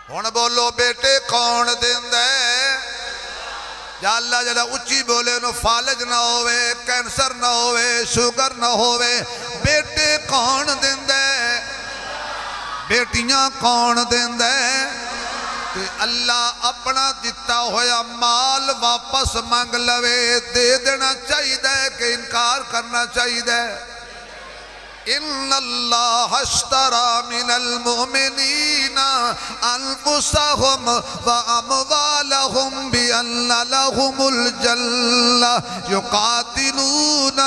ہن بولو بیٹے کون دیندا ہے؟ یا اللہ جڑا اچھی بولے نو فالج نہ ہوئے، کینسر نہ ہوئے، شوگر نہ ہوئے۔ بیٹے کون دیندا ہے؟ بیٹیاں کون دیندا ہے؟ کہ اللہ اپنا دیتا ہویا مال واپس مانگ لوے، دے دینا چاہیے کہ انکار کرنا چاہیے؟ ان اللہ اشترى من المؤمنین انفسهم واموالهم بان لهم الجنہ یقاتلون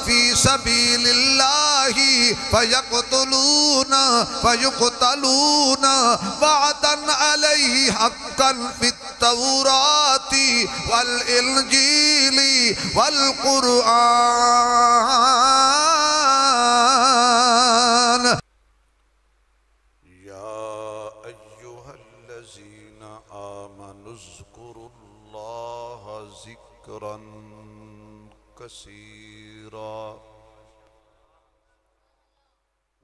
فی سبیل اللہ فیقتلون فیقتلون وعدا علیہ حقا فی التوراۃ والانجیل والقرآن۔ یا ایہا الذین آمنوا اذکروا اللہ ذکرا کثیرا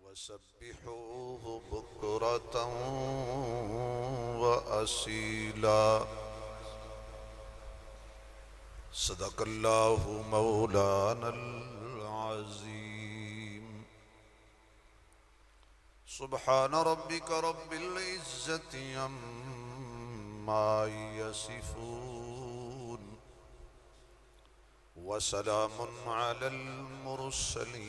وسبحوہ بکرة وأصیلا۔ صدق اللہ مولانا العظیم۔ سبحان ربک رب العزة عما یصفون وسلام علی المرسلین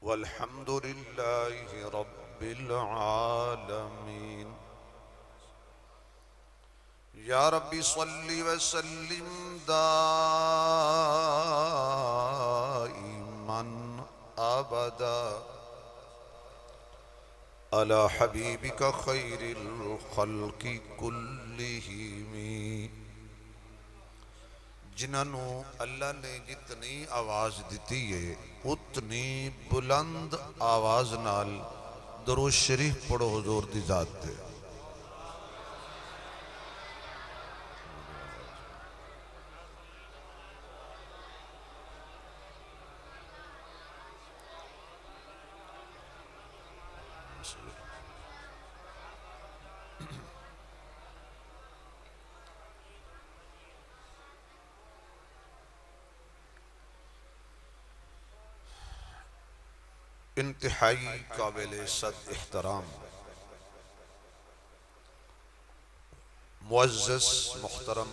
والحمد للہ رب العالمین۔ یا ربی صلی وسلم دائما ابدا علی حبیبک خیر الخلق کلہم۔ جنہوں اللہ نے جتنی آواز دیتی ہے اتنی بلند آواز نال درود شریف پڑھو حضور دی ذات دے۔ انتہائی قابل صد احترام معزز محترم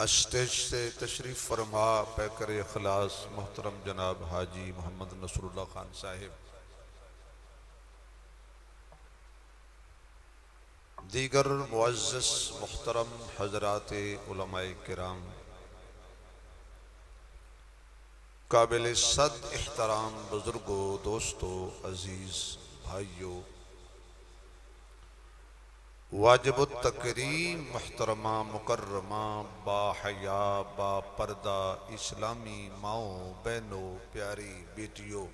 اسٹیج سے تشریف فرما پیکر اخلاص محترم جناب حاجی محمد نصر اللہ خان صاحب، دیگر معزز محترم حضرات علماء کرام، قابل صد احترام بزرگوں، دوستوں، عزیز بھائیوں، واجب التکریم محترمہ مکرمہ با حیا با پردہ اسلامی ماؤں بہنوں پیاری بیٹیوں،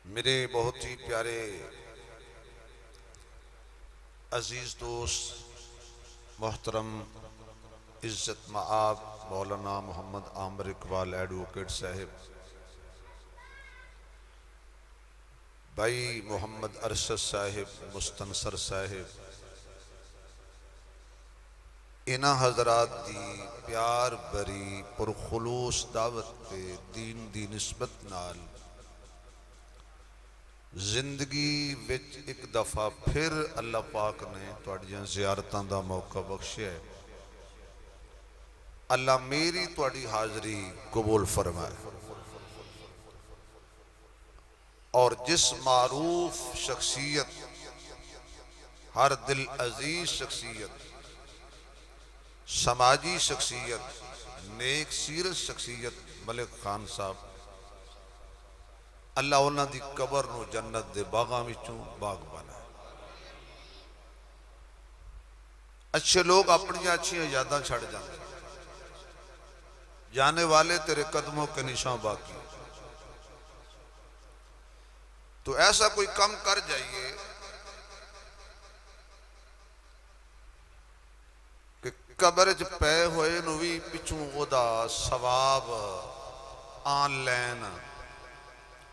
میرے بہت ہی پیارے عزیز دوست محترم عزت مآب مولانا محمد عامر اقبال ایڈوکیٹ صاحب، بھائی محمد ارشد صاحب مستنصر صاحب، انہا حضرات دی پیار بری پرخلوص دعوت پہ دین دی نسبت نال زندگی وچ ایک دفعہ پھر اللہ پاک نے تواڈیاں زیارتاں دا موقع بخشیا ہے۔ اللہ میری تواڈی حاضری قبول فرمائے، اور جس معروف شخصیت، ہر دل عزیز شخصیت، سماجی شخصیت، نیک سیرت شخصیت ملک خان صاحب، اللہ انہاں دی قبر نو جنت دے باغاں وچوں باغ بنا۔ اچھے لوگ اپنی اچھیاں یاداں چھڑ جاندے، جانے والے تیرے قدموں کے نشان باقی، تو ایسا کوئی کم کر جائیے کہ قبر چ پے ہوئے نو بھی پچھوں او دا ثواب آن لین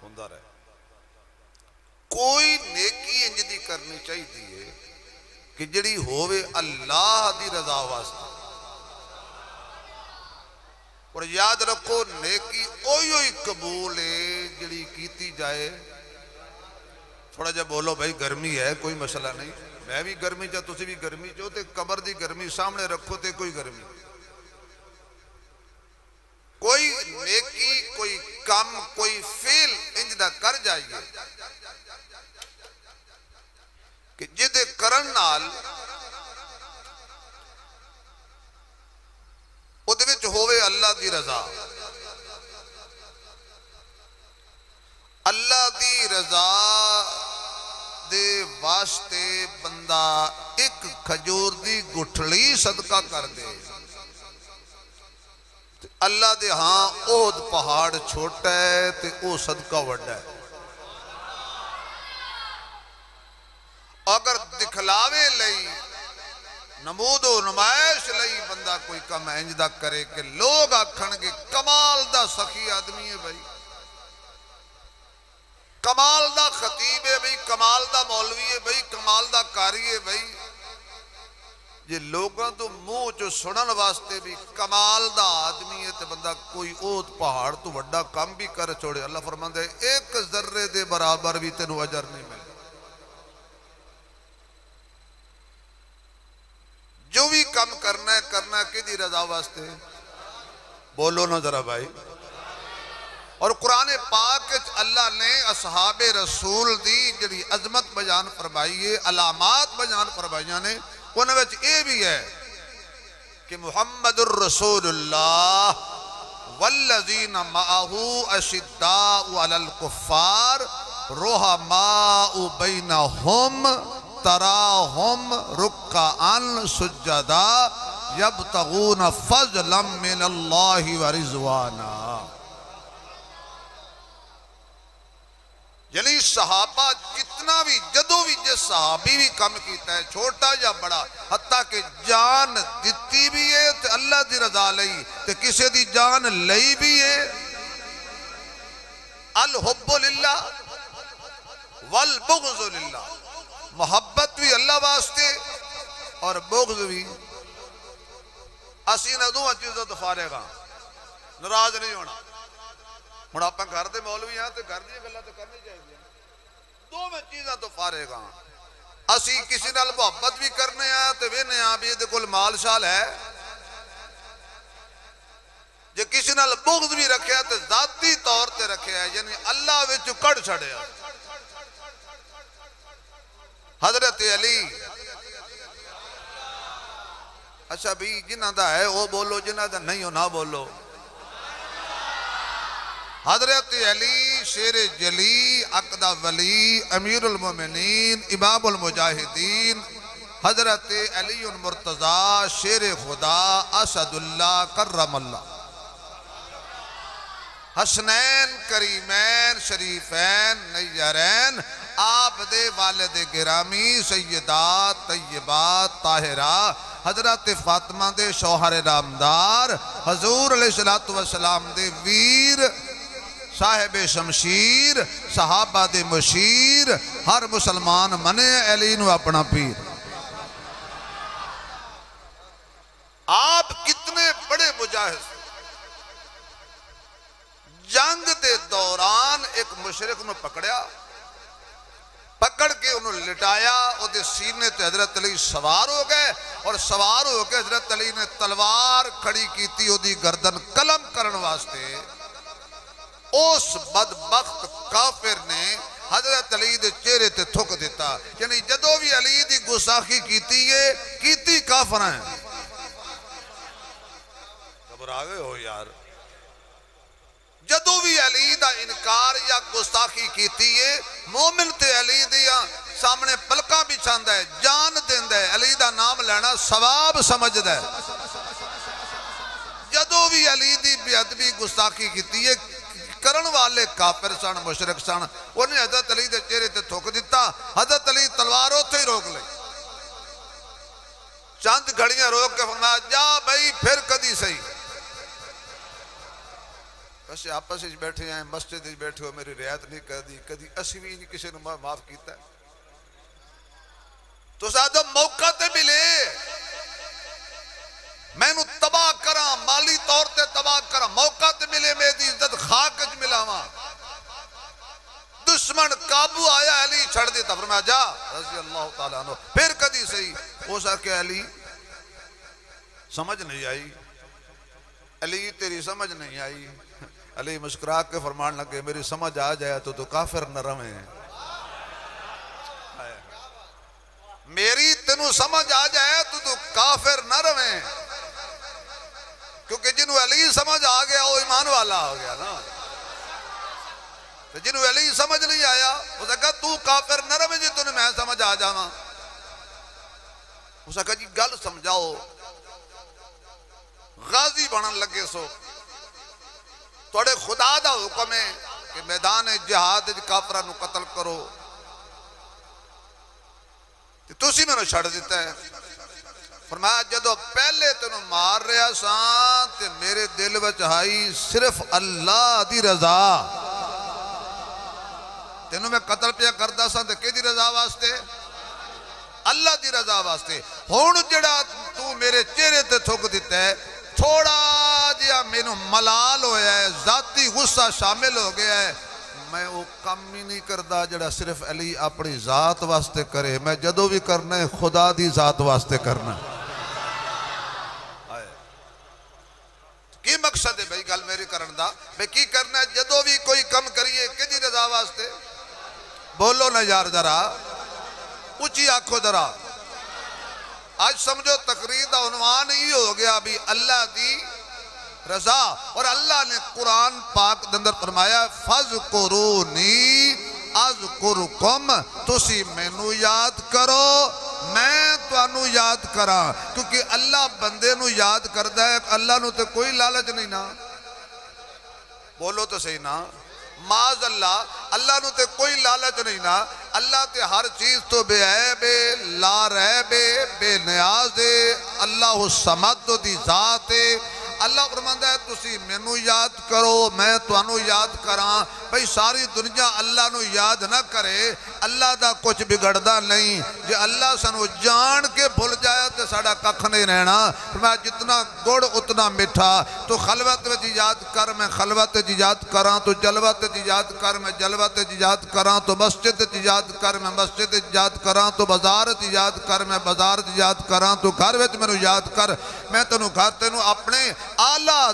ہوندا رہے. کوئی نیکی انج دی کرنی چاہیے کہ جڑی ہووے اللہ دی رضا واسطے. اور یاد رکھو نیکی اوئی قبول ہے جڑی کیتی جائے. تھوڑا جا بولو بھائی گرمی ہے کوئی مسئلہ نہیں, میں بھی گرمی چاہ تسی بھی گرمی چاہو تے قبر دی گرمی سامنے رکھو تے کوئی گرمی. کوئی نیکی کوئی کم کوئی فیل انج دا کر جائیے کہ جدے کرن نال او دے وچ ہووے اللہ دی رضا. اللہ دی رضا دے واسطے بندہ ایک کھجور دی گٹھلی صدقہ کر دے, اللہ دے ہاں احد پہاڑ چھوٹا ہے تے او صدقہ وڈا ہے. اگر دکھلاوے لئی نمود و نمائش لئی بندہ کوئی کم انج دا کرے کہ لوگ آکھن گے کمال دا سخی آدمی ہے بھائی, کمال دا خطیب ہے بھائی, کمال دا مولوی ہے بھائی, کمال دا کاری ہے بھائی. یہ لوگاں تو منہ چو سنن واسطے بھی کمال دا آدمی ہے تے بندہ کوئی اوت پہاڑ تو وڈا کم بھی کر چھوڑے. اللہ فرماندہ ہے ایک ذرے دے برابر بھی تینو اجر نہیں ملے. جو بھی کم کرنا ہے کہ دی رضا واسطے. بولو نا ذرا بھائی. اور قرآن پاک اللہ نے اصحاب رسول دی جڑی عظمت بیان فرمائیے, علامات بیان فرمائیاں نے, انہوں نے یہ بھی ہے کہ محمد الرسول اللہ والذین معہو اشداء علی الکفار رحماء بینہم تراہم رکعاً سجدا یبتغون فضلا من اللہ ورضوانا. یعنی صحابہ جتنا بھی جدو بھی جس صحابی بھی کم کیتا ہے چھوٹا یا بڑا, حتیٰ کہ جان دیتی بھی ہے تے اللہ دی رضا لئی تے کسے دی جان لئی بھی ہے. الحب للہ والبغض للہ, محبت بھی اللہ واسطے اور بغض بھی. اسی نہ دو چیزوں تو فارغ ہاں, ناراض نہیں ہونا. ہن آپ گھر دے مولوی ہاں تے گھر دی گلاں تے کرنی چاہیے. دو میں چیزاں تو فارغ ہاں. اسی کسی نال محبت بھی کرنے ہیں تے وینے ہاں بھی دے کول مال شال ہے. جے کسی نال بغض بھی رکھے تے ذاتی طور تے رکھے ہے, یعنی اللہ وچ کڑ چھڑے. حضرت علی, اچھا بھی جنہ دا ہے وہ بولو, جنہ دا نہیں ہو نہ بولو. حضرت علی شیر جلی عقدہ ولی امیر المومنین امام المجاہدین حضرت علی المرتضی شیر خدا اسد اللہ کرم اللہ, حسنین کریمین شریفین نیرین, آپ دے والد گرامی سیدات طیبات طاہرہ حضرت فاطمہ دے شوہر نامدار حضور علیہ السلام دے ویر صاحب شمشیر صحابہ دے مشیر, ہر مسلمان منے علی نو اپنا پیر. آپ کتنے بڑے مجاہد. جنگ دے دوران ایک مشرک نو پکڑیا, پکڑ کے انہوں لٹایا, او دے سینے تے حضرت علی سوار ہو گئے, اور سوار ہو کے حضرت علی نے تلوار کھڑی کی تھی او دی گردن قلم کرن واسطے. اس بدبخت کافر نے حضرت علی دے چہرے تے تھک دیتا. یعنی جدو بھی علی دی گستاخی کیتی ہے کیتی کافر ہیں. گھبرا گئے ہو یار. جدو بھی علی دا انکار یا گستاخی کیتی ہے, مومن تے علی دیا سامنے پلکاں بھی چھاندا ہے, جان دیندہ ہے, علی دا نام لینا ثواب سمجھدا ہے. جدو بھی علی دی بے ادبی گستاخی کیتی ہے, کرن والے کافر سن مشرک سن, انہیں حضرت علی دے چہرے تے تھوک دیتا. حضرت علی تلوار اتھے ہی روک لئی. چند گھڑیاں روک کے فرمایا جا بھائی پھر کدی صحیح بس آپس ہی بیٹھے ہیں مسجد ہی بیٹھے ہو میری رعایت نہیں کر دی کدی اسی بھی نہیں کسی نے معاف کیتا ہے تو سادہ موقع تے ملے میں نو تباہ کراں مالی طور تے تباہ کراں موقع تے ملے میری عزت خاک اچ ملاواں دشمن قابو آیا علی چھڑ دیتا فرمایا جا رضی اللہ تعالیٰ عنہ پھر کدی صحیح ہو سکے علی سمجھ نہیں آئی علی تیری سمجھ نہیں آئی علی مسکرا کے فرمان لگے میری سمجھ آ جائے تو کافر نہ رہیں میری تینوں سمجھ آ جائے تو کافر نہ رہیں کیونکہ جنہوں علی سمجھ آ گیا وہ ایمان والا ہو گیا نا جنہوں علی سمجھ نہیں آیا اسے کہا تو کافر نہ رہیں جی تنہیں میں سمجھ آ جاواں اسے کہا جی گل سمجھاؤ غازی بنن لگے سو توڑے خدا دا حکم ہے کہ میدان جہاد کافرہ نو قتل کرو تو اسی میں نو چھڑ دیتا ہے فرمایا جدو پہلے تینوں مار رہا سان تے میرے دل وچ آئی صرف اللہ دی رضا تینوں میں قتل پیا کردا سان تے کی دی رضا واسطے اللہ دی رضا واسطے ہون جڑا تو میرے چہرے تے تھوک دیتا ہے تھوڑا جیا میں نو ملال ہویا ہے ذاتی غصہ شامل ہو گیا ہے میں وہ کم ہی نہیں کردہ جڑا صرف علی اپنی ذات واسطے کرے میں جدو بھی کرنا ہے خدا دی ذات واسطے کرنا ہے کی مقصد ہے بھئی گل میری کرن دا میں کی کرنا ہے جدو بھی کوئی کم کریے کدی رضا واسطے بولو نا یار ذرا اچھی آنکھو ذرا آج سمجھو تقریر دا عنوان ہی ہو گیا بھی اللہ دی رضا اور اللہ نے قرآن پاک دندر فرمایا فَذْكُرُونِي اَذْكُرُكُمْ تُسی مینو یاد کرو میں توانو یاد کراں کیونکہ اللہ بندے نو یاد کردہ ہے اللہ نو تے کوئی لالچ نہیں نا بولو تو صحیح نا معاذ اللہ نو تے کوئی لالچ نہیں نا اللہ تے ہر چیز تو بے عیب لا ریب بے نیاز اللہ الصمد دی ذات اللہ فرماتا ہے تسی مینو یاد کرو میں توانو یاد کراں بھئی ساری دنیا اللہ نو یاد نہ کرے اللہ دا کچھ بگڑدا نہیں جے اللہ سنو جان کے بھول جائے تو ساڑا ککھ نہیں رہنا فرمایا جتنا گڑ اتنا مٹھا تو خلوت وچ یاد کر میں خلوت وچ یاد کراں تو جلوت وچ یاد کر میں جلوت وچ یاد کراں تو مسجد وچ یاد کر میں مسجد وچ یاد کراں تو بازار وچ یاد کر میں بازار وچ یاد کراں تو گھر وچ مینوں یاد کر میں تینوں گھر تینوں اپنے آلہ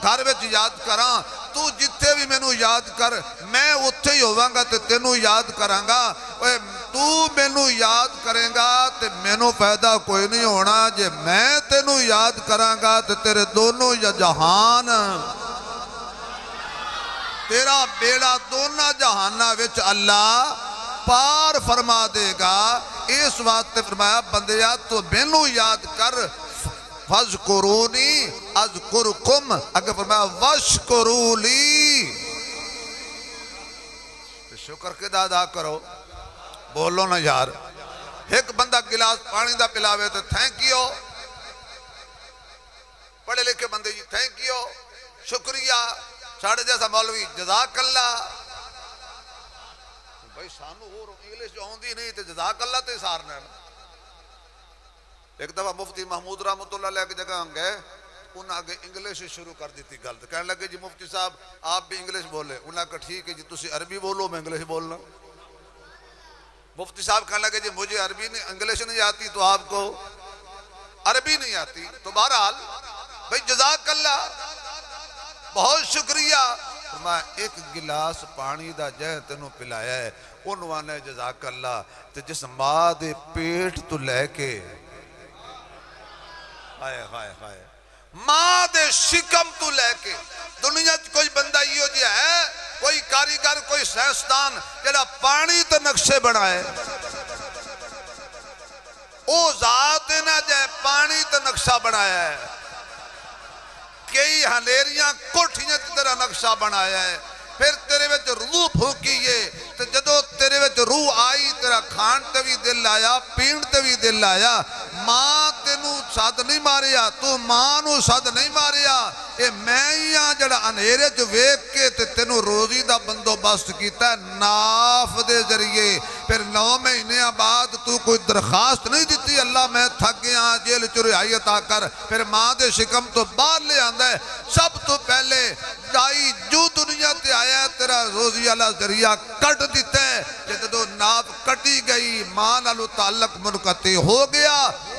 گھر وچ یاد کراں تو جتھے بھی مینوں یاد کر میں اتھے ہی ہوواں گا تے تینوں یاد کراں گا تو مینوں یاد کریں گا تے مینوں پیدا کوئی نہیں ہونا جے میں تینوں یاد کراں گا تے تیرے دونوں یا جہان تیرا بیڑا دونوں جہانہ وچ اللہ پار فرما دے گا اس واسطے فرمایا بندیا تو مینوں یاد کر فَذْكُرُونِي اَذْكُرُكُمْ اگر فرمایا وَاشْكُرُوا لِي شکر کے ادا کرو بولو نا یار ایک بندہ گلاس پانی دا پلاوے تو تھینک یو پڑھے لکھے بندے جی تھینک یو شکریہ ساڑھے جیسا مولوی جزاک اللہ بھائی سانو اور انگلیش جو ہوندی نہیں تے جزاک اللہ تے سارنا ہے ایک دفعہ مفتی محمود رحمت اللہ علیہ کی جگہ ہم گئے انہاں آگے انگلیش شروع کر دیتی غلط کہنے لگے جی مفتی صاحب آپ بھی انگلیش بولے انہاں کہا ٹھیک ہے جی تسی عربی بولو میں انگلیش بولنا مفتی صاحب کہنے لگے جی مجھے عربی نہیں انگلیش نہیں آتی تو آپ کو عربی نہیں آتی تو بہرحال بھئی جزاک اللہ بہت شکریہ میں ایک گلاس پانی دا جائے تنوں پلایا ہے انہوں نے جزاک اللہ تے جس ماں دے پیٹ تو لے کے ماں دے شکم تو لے کے دنیا کوئی بندہ یہ جی ہے کوئی کاریگر کوئی سائنسدان جڑا پانی تو نقشے بنائے او ذات نہ جائے پانی تو نقشہ بنایا ہے کئی ہنیریاں کوٹھیاں تیرا نقشہ بنایا ہے پھر تیرے وچ روح پھوکیے تو جدو تیرے وچ روح آئی تیرا کھان تے بھی دل آیا پین تے بھی دل آیا ماں تینوں سد نہیں ماریا، تو ماں نو سد نہیں ماریا، اے میں ہی ہاں جڑا انہیرے جو ویک کے تے تینوں روزی دا بندوبست کیتا ہے ناف دے ذریعے۔ پھر 9 مہینے بعد تو کوئی درخواست نہیں دیتی اللہ میں تھک گیا جیل چ رہائی عطا کر، پھر ماں دے شکم تو باہر لے آندا ہے۔ سب تو پہلے جائی جو دنیا تے آیا ہے تیرا روزی والا ذریعہ کٹ دیتا ہے، جدو ناف کٹی گئی ماں نالو تعلق منقطع ہو گیا،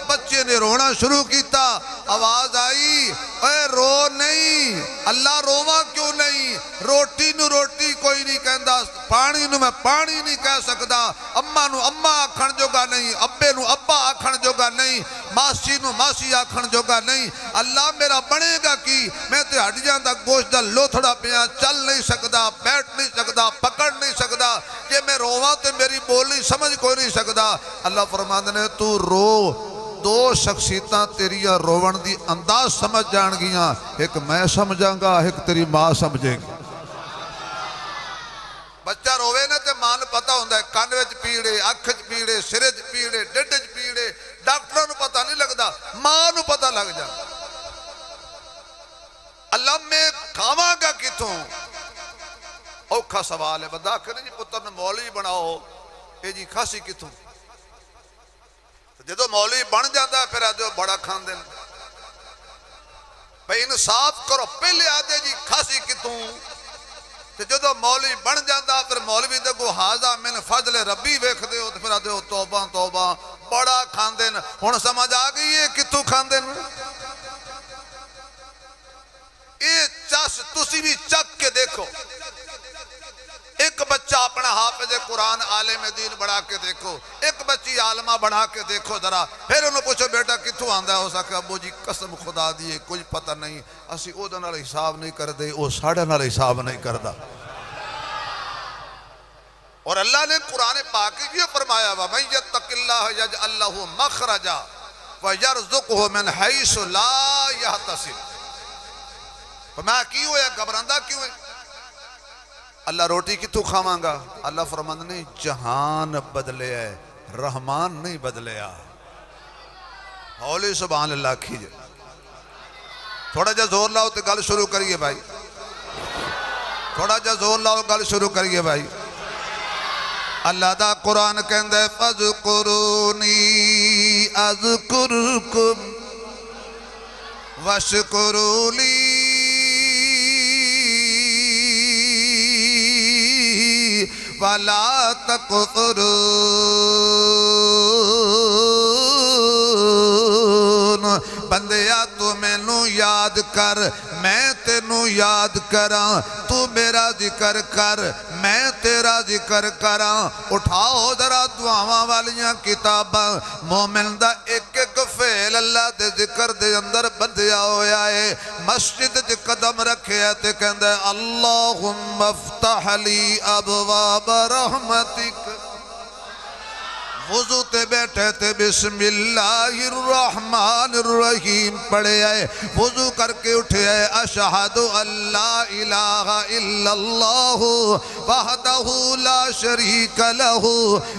بچے نے رونا شروع کیتا، آواز آئی اے رو نہیں، اللہ رواں کیوں نہیں، روٹی نو روٹی کوئی نہیں کہندا، پانی نو میں پانی نہیں کہہ سکدا، اماں نو اماں آکھن جوگا نہیں، ابے نو ابا آکھن جوگا نہیں، ماسی نو ماسی آکھن جوگا نہیں، اللہ میرا بنے گا کی، میں تے ہڈیاں دا گوشت دا لوتھڑا پیا چل نہیں سکدا، بیٹھ نہیں سکدا، پکڑ نہیں سکدا، یہ میں رواں تے میری بولی سمجھ کوئی نہیں سکدا۔ اللہ فرماندے نے تو رو، دو شخصیتاں تیریاں روون دی انداز سمجھ جان گیاں، ایک میں سمجھاں گا ایک تیری ماں سمجھے گی۔ بچہ روے نا تے ماں نوں پتہ ہوندا ہے کان وچ پیڑے، اکھ وچ پیڑے، سر وچ پیڑے، ڈڈ وچ پیڑے، ڈاکٹراں نوں پتہ نہیں لگدا، ماں نوں پتہ لگ جاندا۔ اللہ میں کھاواں گا کتوں؟ اوکھا سوال ہے، بندہ آکھے جی پتر نے مولوی بناؤ، اے جی کھاسی کتوں؟ جدو مولوی بن جاتا ہے پھر آدھے بڑا کھان دیں، بھئی انصاف کرو، پہلے آدھے جی کھاسی کتوں؟ جدو مولوی بن جاتا پھر مولوی دے کو حاضہ من فضل ربی ویکھ دے ہو، پھر آدھے توبہ توبہ بڑا کھان دیں، ہن سمجھ آگئی ہے کتوں کھان دیں؟ اے چس تسی بھی چک کے دیکھو، ایک بچہ اپنا حافظ قرآن عالم دین بڑھا کے دیکھو، ایک بچی عالمہ بڑھا کے دیکھو ذرا، پھر انہوں پوچھو بیٹا کتوں آندہ ہے، ہو سکتا ابو جی قسم خدا دیئے کچھ پتہ نہیں، اسی او دن والا حساب نہیں کر دے، او ساڑھے والا حساب نہیں کردہ۔ اور اللہ نے قرآن پاک یہ فرمایا وَمَن يَتَّقِ اللَّهَ يَجْعَلْ لَهُ مَخْرَجًا وَيَرْزُقْهُ مِنْ حَيْثُ لَا يَحْتَسِبُ۔ فرمایا کیوں ہے گھبراندہ کیوں ہے؟ اللہ روٹی کتوں کھاواں گا؟ اللہ فرماندہ نے جہان بدلے ہے، رحمان نہیں بدلے آ۔ ہولی سبحان اللہ کھیجے، تھوڑا جا زور لاؤ تو گل شروع کریے بھائی، تھوڑا جا زور لاؤ گل شروع کریے بھائی۔ اللہ دا قرآن کہندے فَذْكُرُونِي أَذْكُرْكُمْ وَاشْكُرُوا لِي وَلَا تَكْفُرُونَ۔ بندیا تو میں نو یاد کر، میں تینوں یاد کراں، تو میرا ذکر کر، میں تیرا ذکر کراں۔ اٹھاؤ ذرا دعاواں والیاں کتاباں، مومن دا ایک ایک فعل اللہ دے ذکر دے اندر بندیا ہویا ہے۔ مسجد جے قدم رکھے ہے تے کہندے اللہم افتح لی ابواب رحمتک، وضو تے بیٹھے تے بسم اللہ الرحمن الرحیم پڑھے آئے، وضو کر کے اٹھے آئے اشہد اللہ الہ الا اللہ وحدہ لا شریک لہ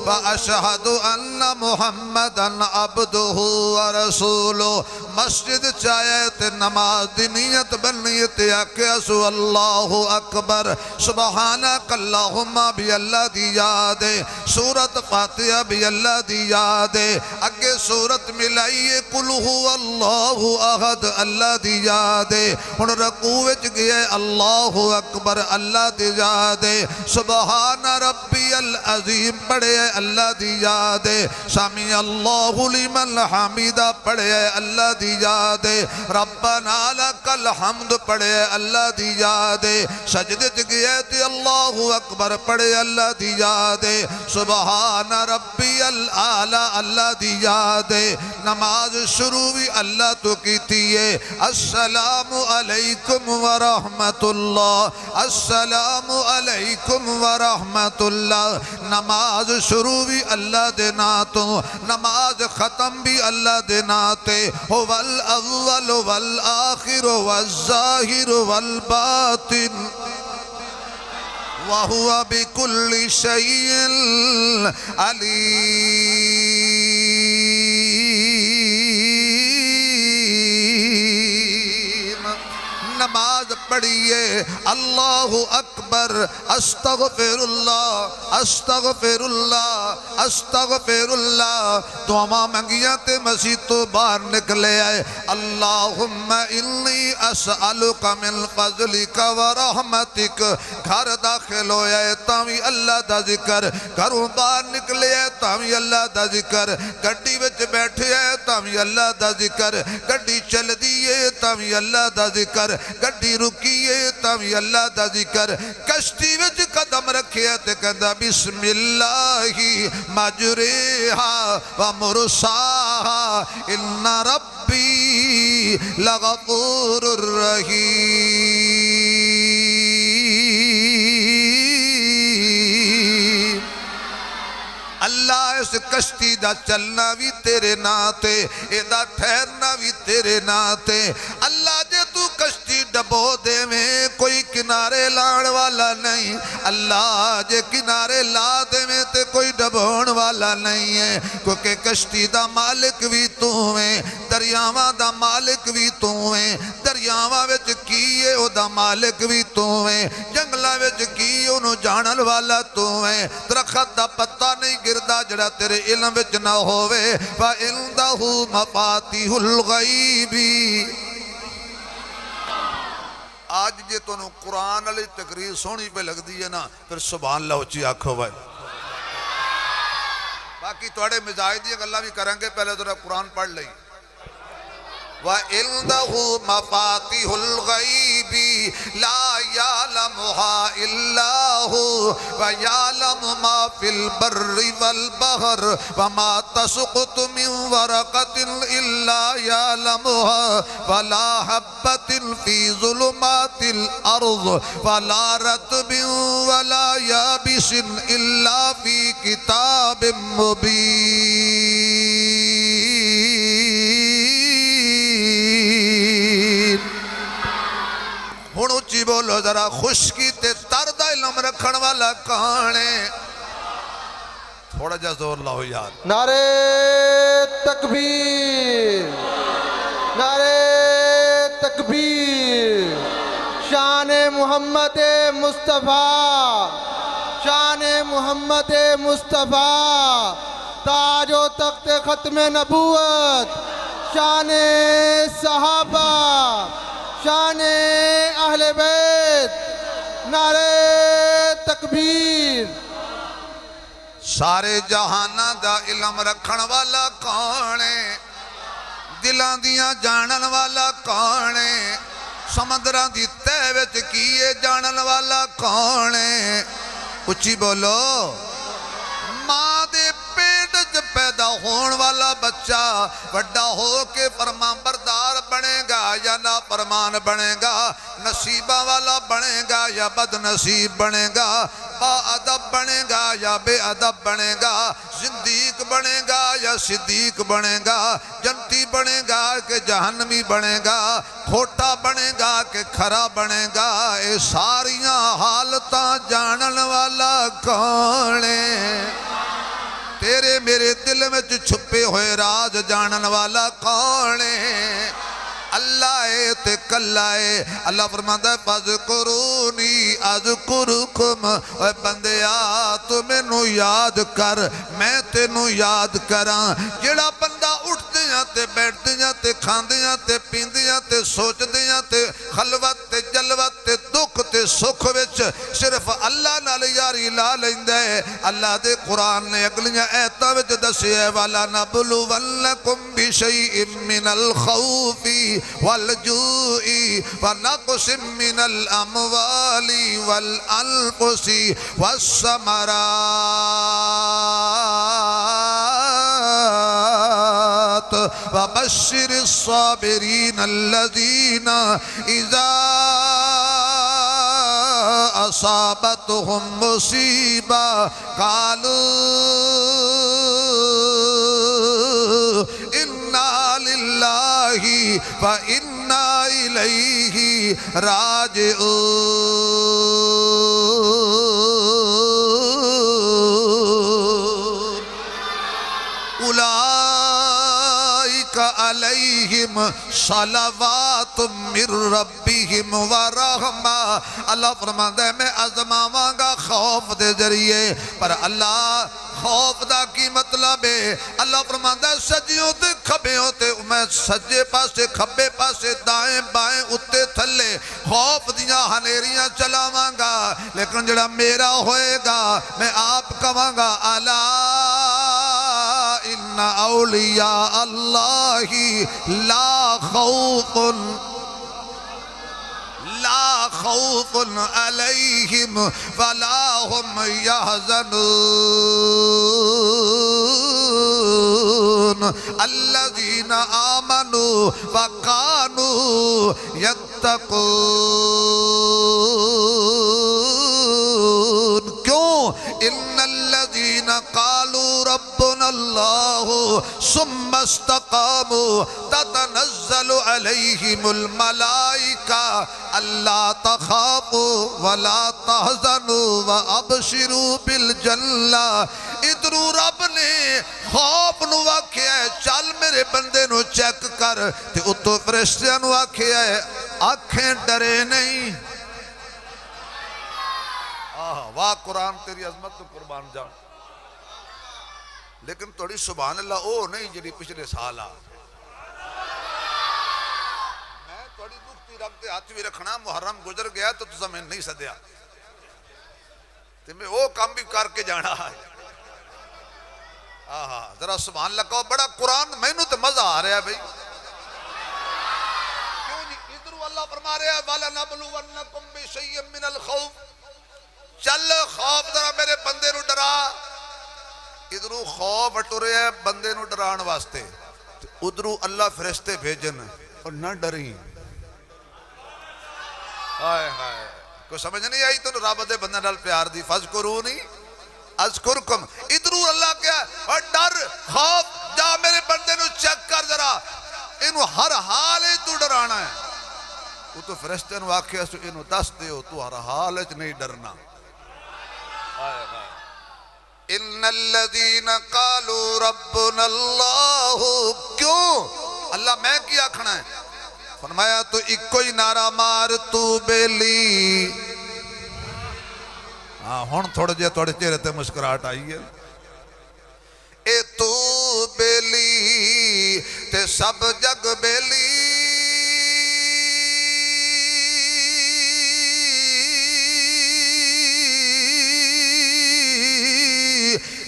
واشہد ان محمدن عبدہ ورسولہ۔ مسجد چاہے تے نماز دی نیت بنی تے اکیسو اللہ اکبر، سبحانک اللہم بھی اللہ دی یاد ہے، سورت فاتحہ بھی اللہ دی یاد ہے، اگے سورت ملائیے قل هو اللہ احد اللہ دی یاد ہے، ان رکوع گئے اللہ اکبر اللہ دی یاد ہے، سبحان ربی العظیم پڑھے اللہ دی یاد ہے، سامی اللہ لمن حمیدہ پڑھے اللہ دی یاد ہے، ربنا لک الحمد پڑھے اللہ دی یاد ہے، سجدت گئے تے اللہ اکبر پڑھے اللہ دی یاد ہے، سبحان ربی العالی اللہ دی یاد ہے، نماز شروع بھی اللہ تو کیتی ہے، السلام علیکم ورحمت اللہ، السلام علیکم ورحمت اللہ۔ نماز شروع بھی اللہ دے ناتوں، نماز ختم بھی اللہ دے ناتے، هو الاول والآخر والظاہر والباطن وَهُوَ بِكُلِّ شَيْءٍ عَلِيمٌ۔ نماز پڑھیے اللہ اکبر استغفر اللہ استغفر اللہ استغفر اللہ دعا منگیاں تے مسیح تو باہر نکلے آئے اللہم انی اسألک من فضلک ورحمتک گھر داخل ہوئے تاوی اللہ دا ذکر گھروں باہر نکلے آئے تاوی اللہ دا ذکر گھڑی وچ بیٹھے آئے تاوی اللہ دا ذکر گھڑی چل دیئے تاوی اللہ دا ذکر گھڑی رکیے تاوی اللہ دا ذکر کشتی وچ قدم رکھے تے کہندا بسم اللہ مجریہا و مرساہا ان ربی لغفور الرحیم اللہ اس کشتی دا چلنا بھی تیرے ناتے ایدہ ٹھہرنا بھی تیرے ناتے اللہ جے تو کشتی ڈبو دے میں کوئی کنارے لاڑ والا نہیں اللہ جے کنارے لا دے میں تے کوئی ڈبون والا نہیں ہے کیونکہ کشتی دا مالک بھی تو ہیں دریاواں دا مالک بھی تو ہیں دریاواں وچ کیے او دا مالک بھی تو ہیں جنگلہ وچ کیے انہوں جانل والا تو ہیں درخت دا پتہ نہیں گردہ جڑا تیرے علم وچ نہ ہوئے وَإِنْدَهُ مَفَاتِحُ الْغَيْبِ آج جے تو انہوں قرآن علی تقریر سونی پہ لگ دیئے نا پھر سبحان اللہ اچھی آنکھو بھائی باقی توڑے مزاج دیئے اللہ بھی کریں گے پہلے تو قرآن پڑھ لئی وَإِنْدَهُ مَفَاتِحُ الْغَيْبِ لَا يَعْلَمُهَا إِلَّا هُوَ وَيَعْلَمُ مَا فِي الْبَرِّ وَالْبَحْرِ وَمَا تَسْقُطُ مِنْ وَرَقَةٍ إِلَّا يَعْلَمُهَا وَلَا حَبَّةٍ فِي ظُلُمَاتِ الْأَرْضِ وَلَا رَطْبٍ وَلَا يَابِسٍ إِلَّا فِي كِتَابٍ مُبِينٍ ہونو چی بولو ذرا خوشکی تے تردہ علم رکھن والا کانے تھوڑا جا زور لاؤ یار نعرہ تکبیر نعرہ تکبیر شان محمد مصطفیٰ شان محمد مصطفیٰ تاج و تخت ختم نبوت شان صحابہ شان اہل بیت نعرہ تکبیر سارے جہانہ دا علم رکھن والا کانے دلان دیاں جانن والا کانے سمندران دی تیوچ کیے جانن والا کانے اچھی بولو ماں دے پیٹ جب پیدا ہون والا بچہ وڈا ہو کے فرمان بردار بنے گا یا نا فرمان بنے گا نصیبہ والا بنے گا یا بد نصیب بنے گا با ادب بنے گا یا بے ادب بنے گا زندیق بنے گا یا صدیق بنے گا جنتی بنے گا کہ جہنمی بنے گا کھوٹا بنے گا کہ کھرا بنے گا اے ساریاں حالتاں جانن والا کانے تیرے میرے دل میں چھپے ہوئے راز جانن والا کون ہے اللہ تے کلائے اللہ فرماتا ہے فَذْكُرُونِي أَذْكُرُكُمْ اے بندیا تو میں نو یاد کر میں تے نو یاد کراں جڑا بندہ اٹھ دیاں تے بیٹھ دیاں تے کھان دیاں تے پین دیاں تے سوچ دیاں تے خلوت تے جلوت تے دکھ تے سکھ وچ صرف اللہ نال یاری لا لیندے اللہ دے قرآن نے اگلیاں ایتاں وچ دسے والا نَبْلُوَنَّكُمْ بِشَيْءٍ مِّنَ الْخَوْفِ والجوع ونقص من الأموال والأنفس والثمرات وبشر الصابرين الذين إذا أصابتهم مصيبة قالوا إنا لله وإنا إليه راجعون أولئك عليهم صلوات من ربهم علیہم ورحمہ. اللہ فرماتا ہے میں آزماواں گا خوف دے ذریعے. پر اللہ خوف دا کی مطلب ہے؟ اللہ فرماتا ہے سجیوں تے کھبیوں تے میں سجے پاسے کھبے پاسے دائیں بائیں اتے تھلے خوف دیاں ہنیریاں چلاواں گا. لیکن جڑا میرا ہوئے گا میں آپ کہاں گا الا ان اولیاء اللہ لا خوف علیہم ولا هم يحزنون الذین آمنوا وکانوا یتقون. کیوں؟ ان الذین قالوا ربنا اللہ ثم استقاموا تتنزل علیہم الملائکہ اللہ تخافوا ولا تحزنوا وابشروا بالجنہ. ادھروں رب نے خوف نو آکھیا ہے چل میرے بندے نو چیک کر تے اتو فرشتیاں نو آکھیا ہے آنکھیں ڈرے نہیں. واہ قرآن تیری عظمت تو قربان جان. لیکن توڑی سبحان اللہ او نہیں جنہی پچھلے سال آ میں توڑی مختی رب تے ہاتھ بھی رکھنا محرم گزر گیا تو تسا میں نہیں سدیا تے میں او کام بھی کر کے جانا ہے. ذرا سبحان اللہ کہو بڑا قرآن میں نو تے مزہ آ رہا ہے بھئی. کیوں جی ادھرو اللہ فرما رہا ہے وَلَنَبْلُوَنَّكُمْ بِشَيْءٍ مِّنَ الْخَوْفِ. چل خوف ذرا میرے بندے نو ڈرا. ادھرو خوف اٹھو رہے ہیں بندے نو ڈران واسطے ادھرو اللہ فرشتے بھیجن اور نہ ڈریں. ہائے ہائے کوئی سمجھ نہیں آئی تو رب دے بندے نال پیار دی فَاذْكُرُونِي اذکرکم. ادھرو اللہ کیا اور ڈر خوف جا میرے بندے نو چیک کر ذرا انہوں ہر حال ہی تو ڈرانا ہے. وہ تو فرشتے نو آکھیا سو انہوں دس دے ہو تو ہر حال ہی نہیں ڈرنا. ان الذین قالوا ربنا اللہ. کیوں اللہ میں کیا کھنا ہے؟ فرمایا تو ایک کوئی نعرہ مار تو بیلی. ہون تھوڑے جے تھوڑے چہرے تے مسکراہٹ آئی ہے. اے تو بیلی تے سب جگ بیلی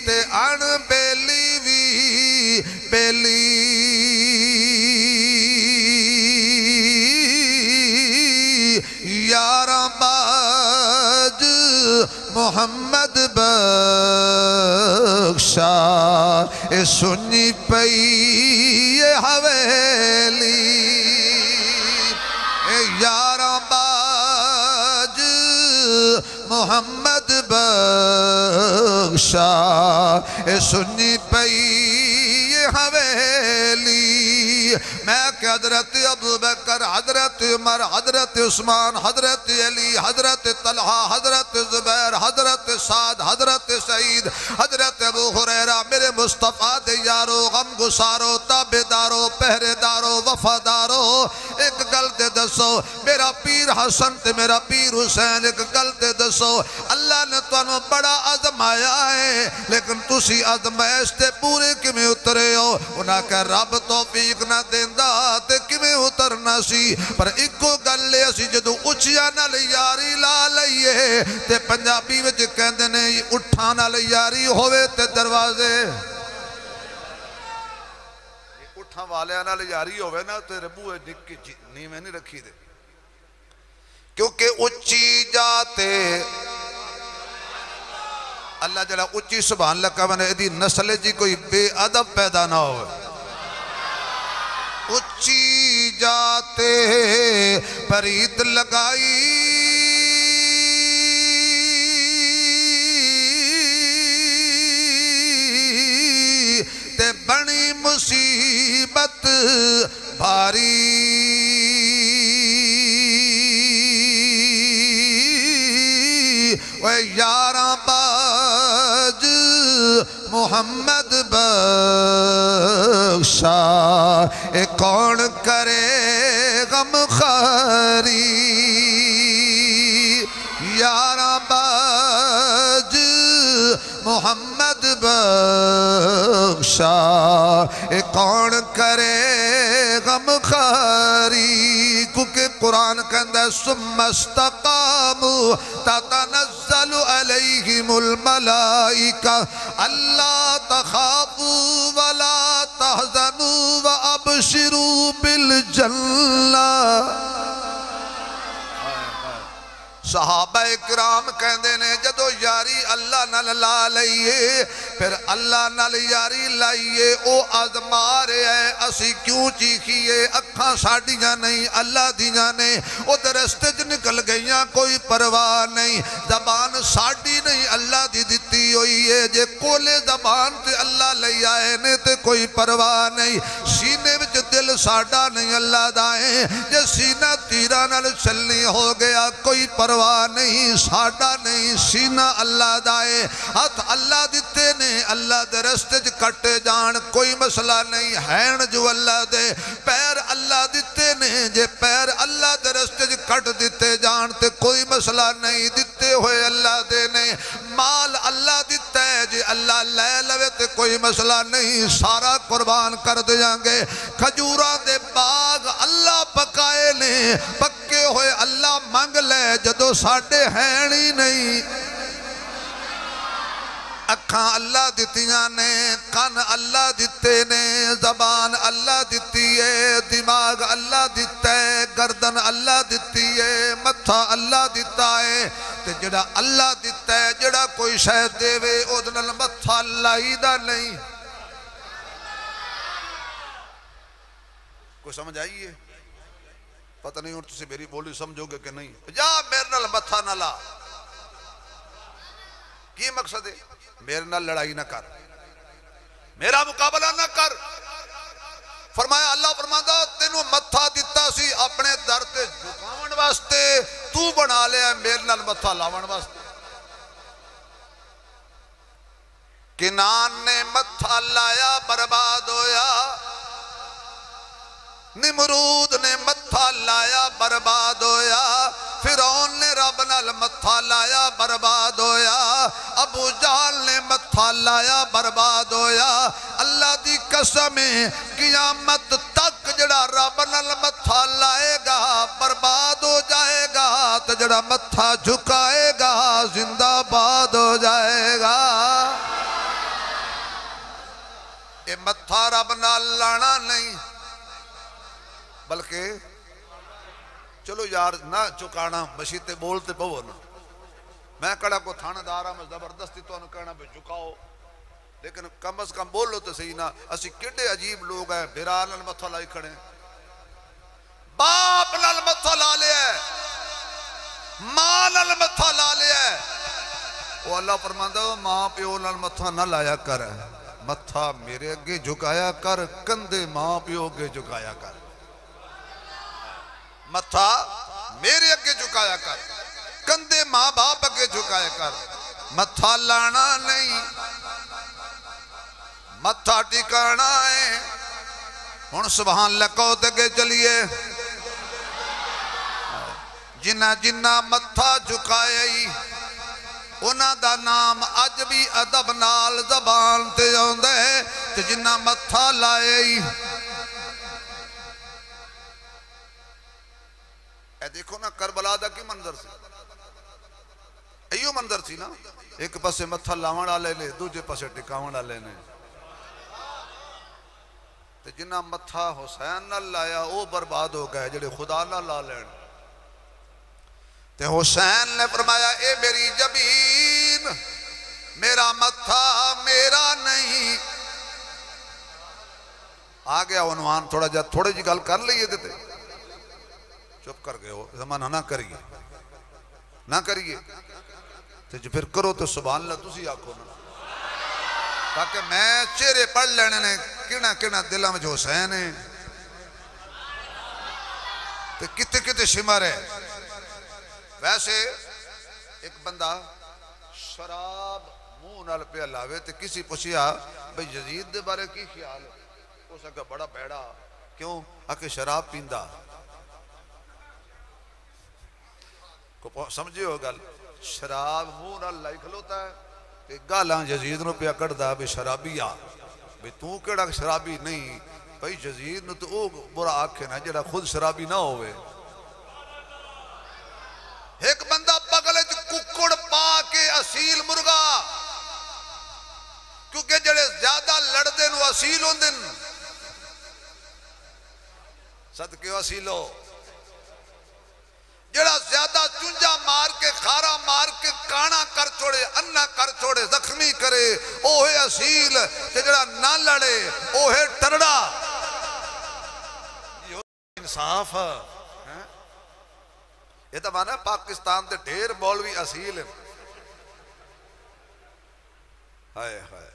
تے ان بیلی وی بیلی. یاراں باج محمد بخشا اے سنی پئی یہ حویلی. اے یاراں باج محمد بخشا اے سنی پئی یہ حویلی. میں کہ حضرت ابوبکر حضرت عمر حضرت عثمان حضرت علی حضرت طلحہ حضرت زبیر حضرت سعد حضرت سعید حضرت ابو ہریرہ میرے مصطفیٰ دے یارو غم گسارو تابدارو پہرےدارو وفادارو ایک گل تے دسو میرا پیر حسن تے میرا پیر حسین ایک گل تے دسو اللہ نے تانوں بڑا آزمایا ہے لیکن تسی آزمائش تے پورے کمیں اترے ہو. انہاں کہ رب توفیق نہ دیندہ تے کمیں اترنا سی. پر ایک کو گل لے اسی جدو اچھیا نال یاری لا لئیے تے پنجابی وچ کہندے نے اٹھا نال یاری ہوئے تے دروازے اٹھا والے نال یاری ہوئے نا تے ربوے نکی نیمیں نہیں رکھی دے. کیونکہ اچھی جاتے اللہ جلہ اچھی سبحان اللہ کا بنے ادھی نسل جی کوئی بے ادب پیدا نہ ہوئے. اچھی جاتے پرید لگائی تے بڑی مصیبت بھاری. وے یاراں باج محمد بخشا اے کون کرے گا غم خاری یارا باج محمد بخشا اے کون کرے غم خاری کیونکہ قرآن کہندا ہے ثم استقاموا تتنزل علیہم الملائکہ اللہ تخافوا ولا تحزنوا وابشروا بالجنہ صحابہ کرام کہندے نے جدو یاری اللہ نال لا لئیے پھر اللہ نال یاری لائیے او آزما رہے ہے اسی کیوں چیخیے اکھاں ساڑیاں نہیں اللہ دیاں نے او درستے جو نکل گئیاں کوئی پرواہ نہیں زبان ساڑی نہیں اللہ دی دیتی ہوئی ہے جے کولے زبان تے اللہ لئی آئے نے تے کوئی پرواہ نہیں سینے وچ دل ساڑا نہیں اللہ دائیں جے سینہ تیرہ نال چلنی ہو گیا کوئی پرواہ نہیں ساڑا نہیں سینہ اللہ دائے ہاتھ اللہ دیتے نے اللہ دے رستے جو کٹے جان کوئی مسئلہ نہیں ہین جو اللہ دے پیر اللہ دیتے نے جے پیر اللہ دے رستے جو کٹ دیتے جان تے کوئی مسئلہ نہیں دیتے ہوئے اللہ دے نے مال اللہ دیتے جے اللہ لے لوے تے کوئی مسئلہ نہیں سارا قربان کر دیاں گے کھجوراں دے باغ اللہ پکائے نے پکے ہوئے اللہ مانگ لے جدو ساڑھے ہیں ہی نہیں اکھاں اللہ دیتیاں نے کان اللہ دیتے نے زبان اللہ دیتی ہے دماغ اللہ دیتا ہے گردن اللہ دیتی ہے متھا اللہ دیتا ہے تے جڑا اللہ دیتا ہے جڑا کوئی شاید دے وے ادھنال متھا اللہ ہی دا نہیں کوئی سمجھ آئیے پتہ نہیں اور تسی میری بولی سمجھو گے کہ نہیں جا میرے نال متھا نہ لا کی مقصد ہے میرے نال لڑائی نہ کر میرا مقابلہ نہ کر فرمایا اللہ فرماتا تینوں متھا دیتا سی اپنے در تے جھکاون واسطے تو بنا لیا میرے نال متھا لاون واسطے کنان نے متھا لایا برباد ہویا نمرود نے متھا لایا برباد ہویا فرعون نے رب نال متھا لایا برباد ہویا ابو جہل نے متھا لایا برباد ہویا اللہ دی قسم قیامت تک جڑا رب نال متھا لائے گا برباد ہو جائے گا تو جڑا متھا جھکائے گا زندہ باد ہو جائے گا یہ متھا رب نال لانا نہیں بلکہ چلو یار نہ چکانا بشیتے بولتے پہو نا میں کڑا کو تھانا دارا میں زبردستی تو انہوں کہنا بھی چکاؤ لیکن کم از کم بولو تو صحیح نا اسی کڑے عجیب لوگ ہیں بھیران المتھا لائی کھڑے باپ المتھا لا لیا ہے ماں المتھا لا لیا ہے وہ اللہ فرماندہ ماں پیو المتھا نہ لایا کر متھا میرے اگے جھکایا کر کندے ماں پیو اگے جھکایا کر متھا میرے اگے جھکایا کر کندے ماں باپ اگے جھکایا کر متھا لانا نہیں متھا ٹکانا ہے ہن سبحان لکھو تگے چلیے جنہ جنہ متھا جھکائے انہاں دا نام اج بھی ادب نال زبان تے آندا ہے تے جنہ متھا لائے اے دیکھو نا کربلا دا کی منظر سی ایو منظر سی نا ایک پاسے متھا لاون والے نے دوجے پاسے ٹکاون والے نے تے جنہ متھا حسین نہ لایا او برباد ہو گئے جڑے خدا نہ لا لین تے حسین نے فرمایا اے میری جبین میرا متھا میرا نہیں آ گیا عنوان تھوڑے جی گل کر لئیے دیتے چپ کر گئے ہو زمانہ نہ کریے تو پھر کرو تو سبحان اللہ تسی آکھو نا تاکہ میں چہرے پڑھ لینے نے کنا دلہ میں جو حسین ہے تو کتے شمار ہے ویسے ایک بندہ شراب منہ نال پہ لاوے تو کسی پوچھیا بھئی یزید دے بارے کی خیال ہے اس کا بڑا بیڑا کیوں آکے شراب پیندہ سمجھے ہو گل شراب منہ نال لائی کھلوتا ہے تے گالاں یزید نو پیا کڑدا بھی شرابی آ بھی تو کیڑا شرابی نہیں بھئی یزید نو تو او برا آکھے نا جڑا خود شرابی نہ ہوئے ایک بندہ پگلے ککڑ پا کے اصیل مرغا کیونکہ جڑے زیادہ لڑدے نو اصیل ہوں دن صدقے اصیلو جڑا زیادہ چنجا مار کے خارا مار کے کانا کر چھوڑے انہ کر چھوڑے زخمی کرے اوہے اصیل جڑا نہ لڑے اوہے ٹرڑا یہ انصاف ہے یہ تو مانا پاکستان دے ڈھیر مولوی اصیل ہیں ہائے ہائے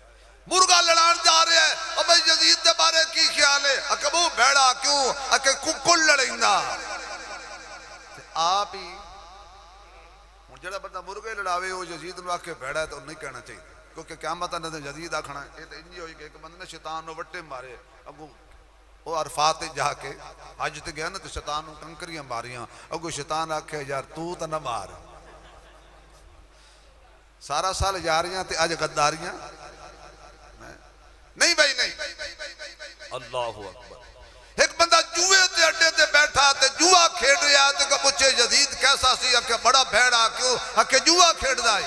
مرغا لڑان جا رہے ہیں اور بھئی یزید دے بارے کی خیال ہے اکہ وہ بیڑا کیوں اکہ ککل لڑیں گا آپ ہی جڑا بندہ مرغے لڑاوے وہ یزید نو آکے بیڑا ہے تو نہیں کہنا چاہیے کیونکہ قیامت نے یزید آکھنا ہے یہ تو انجی ہوئی کہ ایک بندے نے شیطان نو وٹے مارے اگو وہ عرفات جا کے حج تے گیا نا تو شیطان نو کنکریاں ماریاں اگو شیطان آکھے یار تو نہ مار سارا سال یاریاں تے آج غداریاں نہیں بھائی نہیں اللہ اکبر ایک بندہ جوئے تے اڈے تے بیٹھا تے جوہ کھیڑ رہا تے کہ پوچھے یزید کیسا سی کہ بڑا بھیڑا کیوں کہ جوہ کھیڑ دائی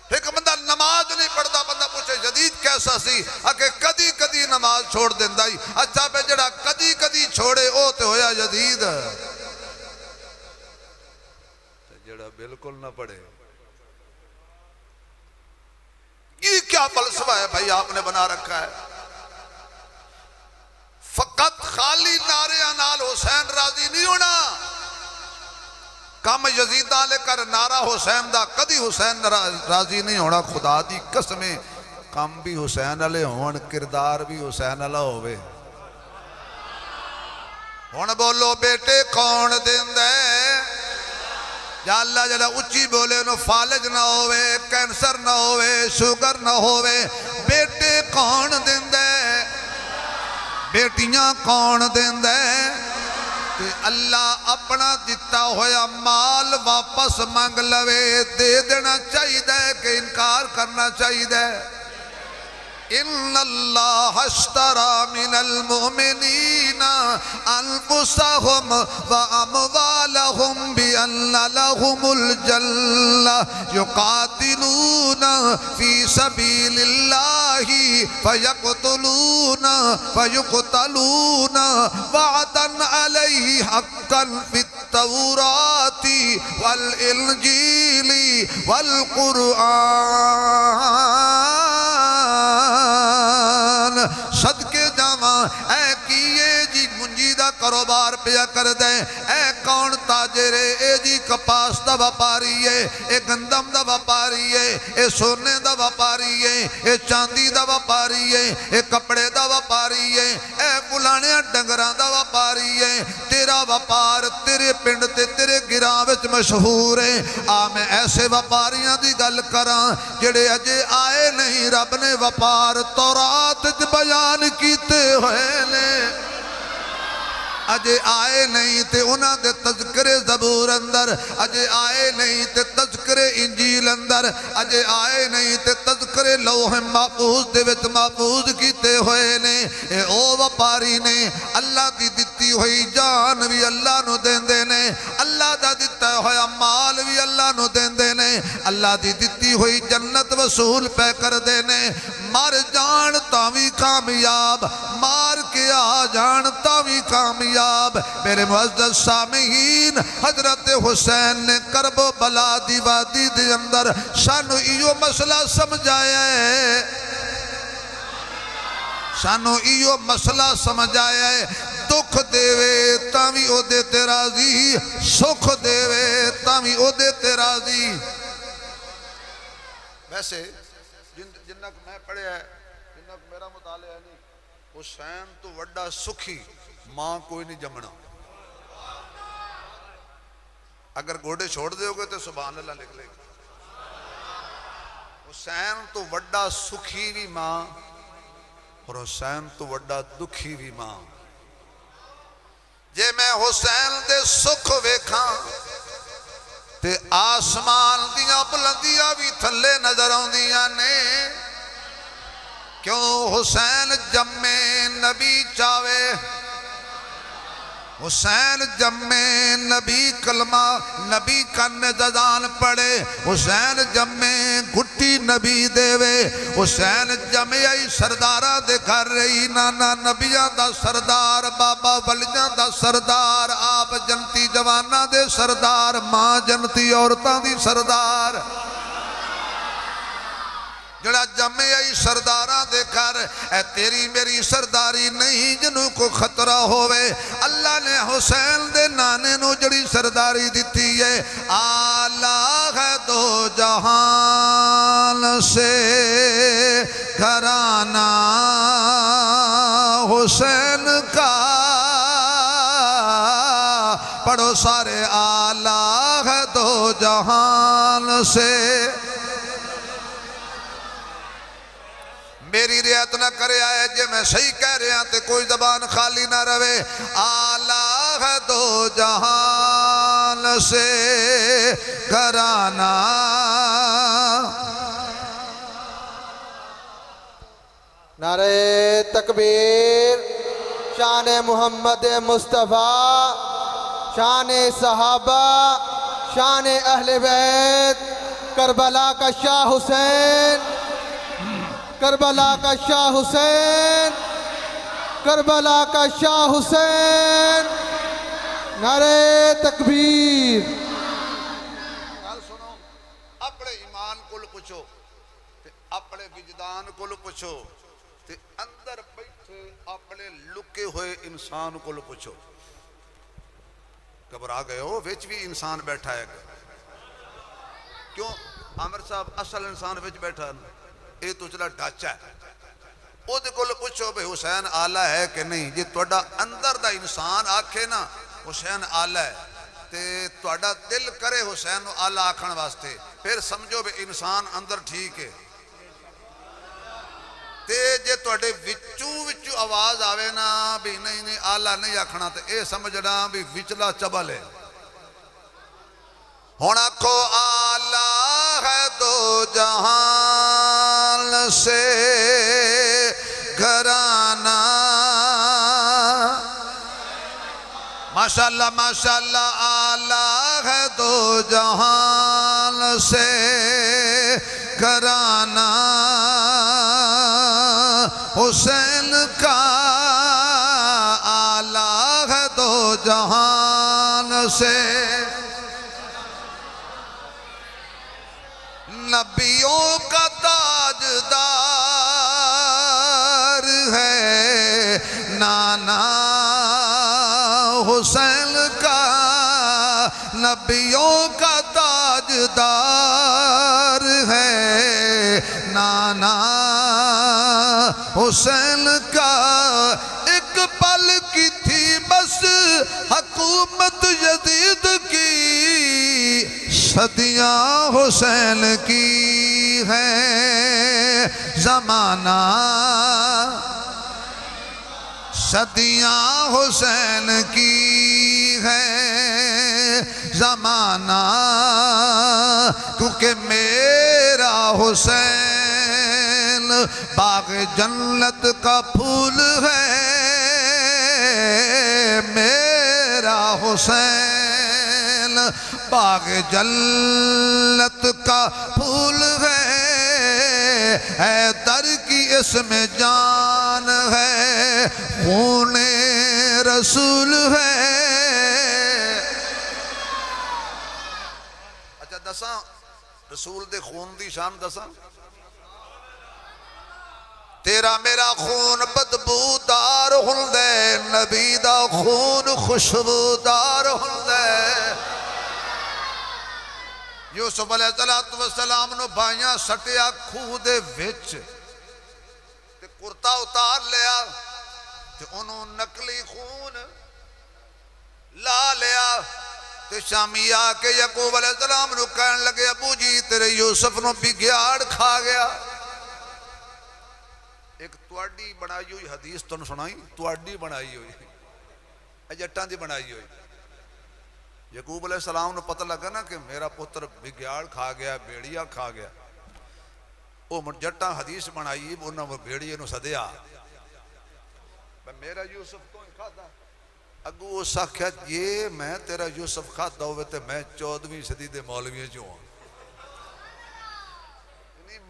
ایک بندہ نماز نہیں پڑھتا بندہ پوچھے یزید کیسا سی کہ کدی کدی نماز چھوڑ دیں دائی اچھا بے جڑا کدی کدی چھوڑے او تے ہویا یزید جڑا بالکل نہ پڑھے یہ کیا فلسفہ ہے بھائی آپ نے بنا رکھا ہے فقط خالی نعرے نال حسین راضی نہیں ہونا کم یزیدہ لے کر نعرہ حسین دا کدی حسین راضی نہیں ہونا خدا دی قسمیں کم بھی حسین علیہ ہون کردار بھی حسین علیہ ہوئے ہون بولو بیٹے کون دن دے یا اللہ جلہ اچھی بولے نو فالج نہ ہوئے کینسر نہ ہوئے شوگر نہ ہوئے بیٹے کون دن دے بیٹیاں کون دن دے کہ اللہ اپنا دیتا ہویا مال واپس مانگ لوے دے دینا چاہیے دے کہ انکار کرنا چاہیے دے ان اللہ اشترى من المؤمنین انفسهم واموالهم بان لهم الجنہ یقاتلون فی سبیل اللہ فیقتلون فیقتلون وعدا علیہ حقا فی التوراۃ والانجیل والقرآن صدقے جاواں اے کیے جی منجیدہ کاروبار پیا کر دے اے کون تاجرے اے جی کپاس دا وپاری ہے اے گندم دا وپاری ہے اے سونے دا وپاری ہے اے چاندی دا وپاری ہے اے کپڑے دا وپاری ہے اے فلانے ڈنگراں دا وپاری ہے تیرا وپار تیرے پنڈ تے تیرے گراں وچ مشہور ہے آ میں ایسے وپاریاں دی گل کراں جڑے اجے آئے نہیں رب نے وپار تورات بیان کیتے ہوئے نے اجے آئے نہیں تے انہاں دے تذکرے زبور اندر اجے آئے نہیں تے تذکرے انجیل اندر اجے آئے نہیں تے تذکرے لوح محفوظ دے وچ محفوظ کیتے ہوئے نے اے او وپاری نے اللہ دی دتی ہوئی جان بھی اللہ نو دیندے نے اللہ دا دتا ہویا مال بھی اللہ نو دیندے نے اللہ دی دتی ہوئی جنت وصول پہ کر دینے مر جان تاوی کامیاب مار کے آ جان تاوی کامیاب میرے معزز سامعین حضرت حسین نے کرب و بلا دی وادی دے اندر سانو ایو مسئلہ سمجھایا ہے سانو ایو مسئلہ سمجھایا ہے دکھ دیوے تاوی او دے تیرازی سکھ دیوے تاوی او دے تیرازی ویسے جنک میں پڑھے ہے جنک میرا مطالعہ ہے نہیں حسین تو وڈا سکھی ماں کوئی نہیں جمنا اگر گوڑے چھوڑ دے ہوگے تو سبحان اللہ لکھ لے گا حسین تو وڈا سکھی بھی ماں اور حسین تو وڈا دکھی بھی ماں جے میں حسین دے سکھ ویکھاں تے آسمان دیاں بلندیاں بھی تھلے نظر آندیاں نے کیوں حسین جمے نبی چاوے حسین جمے نبی کلمہ نبی کن ددان پڑے حسین جمے گھٹی نبی دے وے حسین جمے آئی سردارہ دے گھر رہی نانا نبیاں دا سردار بابا ولیاں دا سردار آپ جنتی جوانہ دے سردار ماں جنتی عورتاں دی سردار جڑا جمے آئی سرداراں دے کر اے تیری میری سرداری نہیں جنوں کو خطرہ ہوئے اللہ نے حسین دے نانے نو جڑی سرداری دیتی ہے آلہ ہے دو جہان سے گھرانہ حسین کا پڑھو سارے آلہ ہے دو جہان سے میری رعایت نہ کرے آئے جے میں صحیح کہہ رہے ہیں تے کوئی زبان خالی نہ روے آلہ ہے دو جہان سے گھرانہ نعرہ تکبیر شان محمد مصطفیٰ شان صحابہ شان اہل بیت کربلا کا شاہ حسین کربلا کا شاہ حسین کربلا کا شاہ حسین نعرہ تکبیر سنو اپنے ایمان کو پوچھو اپنے وجدان کو پوچھو اندر بیٹھے اپنے لکے ہوئے انسان کو پوچھو گھبرا گئے ہو وچ بھی انسان بیٹھا ہے کیوں عامر صاحب اصل انسان وچ بیٹھا ہے یہ تو چلا ڈھانچہ ہے وہ دے کول پوچھو بھئی حسین آلہ ہے کہ نہیں جی توڑا اندر دا انسان آکھے نا حسین آلہ ہے تے توڑا دل کرے حسین آلہ آکھن واسطے پھر سمجھو بھئی انسان اندر ٹھیک ہے تے جے توڑے وچو آواز آوے نا بھی نہیں آلہ نہیں آکھنا تے اے سمجھنا بھی وچلا چبل ہے ہونا کو آلہ ہے دو جہان سے گھرانہ ماشاءاللہ ماشاءاللہ آلہ ہے دو جہان سے گھرانہ حسین کا آلہ ہے دو جہان سے نبیوں کا تاجدار ہے نانا حسین کا نبیوں کا تاجدار ہے نانا حسین کا ایک پل کی تھی بس حکومت یزید کی صدیاں حسین کی ہیں زمانہ صدیاں حسین کی ہیں زمانہ کیونکہ میرا حسین باغ جنت کا پھول ہے میرا حسین باغ جنت کا پھول ہے حیدر کی اس میں جان ہے خون رسول ہے اچھا دساں رسول دے خون دی شان دساں تیرا میرا خون بدبودار ہندے نبی دا خون خوشبودار ہندے یوسف علیہ السلام نو بھائیاں سٹیا کھو دے وچ تے کرتا اتار لیا تے انہوں نکلی خون لا لیا تے شامی آکے یعقوب علیہ السلام نو کہن لگے ابو جی تیرے یوسف نو بگیاڑ کھا گیا ایک توڑی بنائی ہوئی حدیث تو سنائی توڑی بنائی ہوئی اجٹان دی بنائی ہوئی یعقوب علیہ السلام نے پتہ لگا نا کہ میرا پتر بگیاڑ کھا گیا، بیڑیا کھا گیا، وہ جٹاں حدیث بنائی، انہوں نے بیڑیے نو سدیا، میرا یوسف تو کھاتا اگو وہ ساکھیا یہ میں تیرا یوسف کھاتا ہوئے تے میں 14ویں صدی دے مولویوں جو ہوں،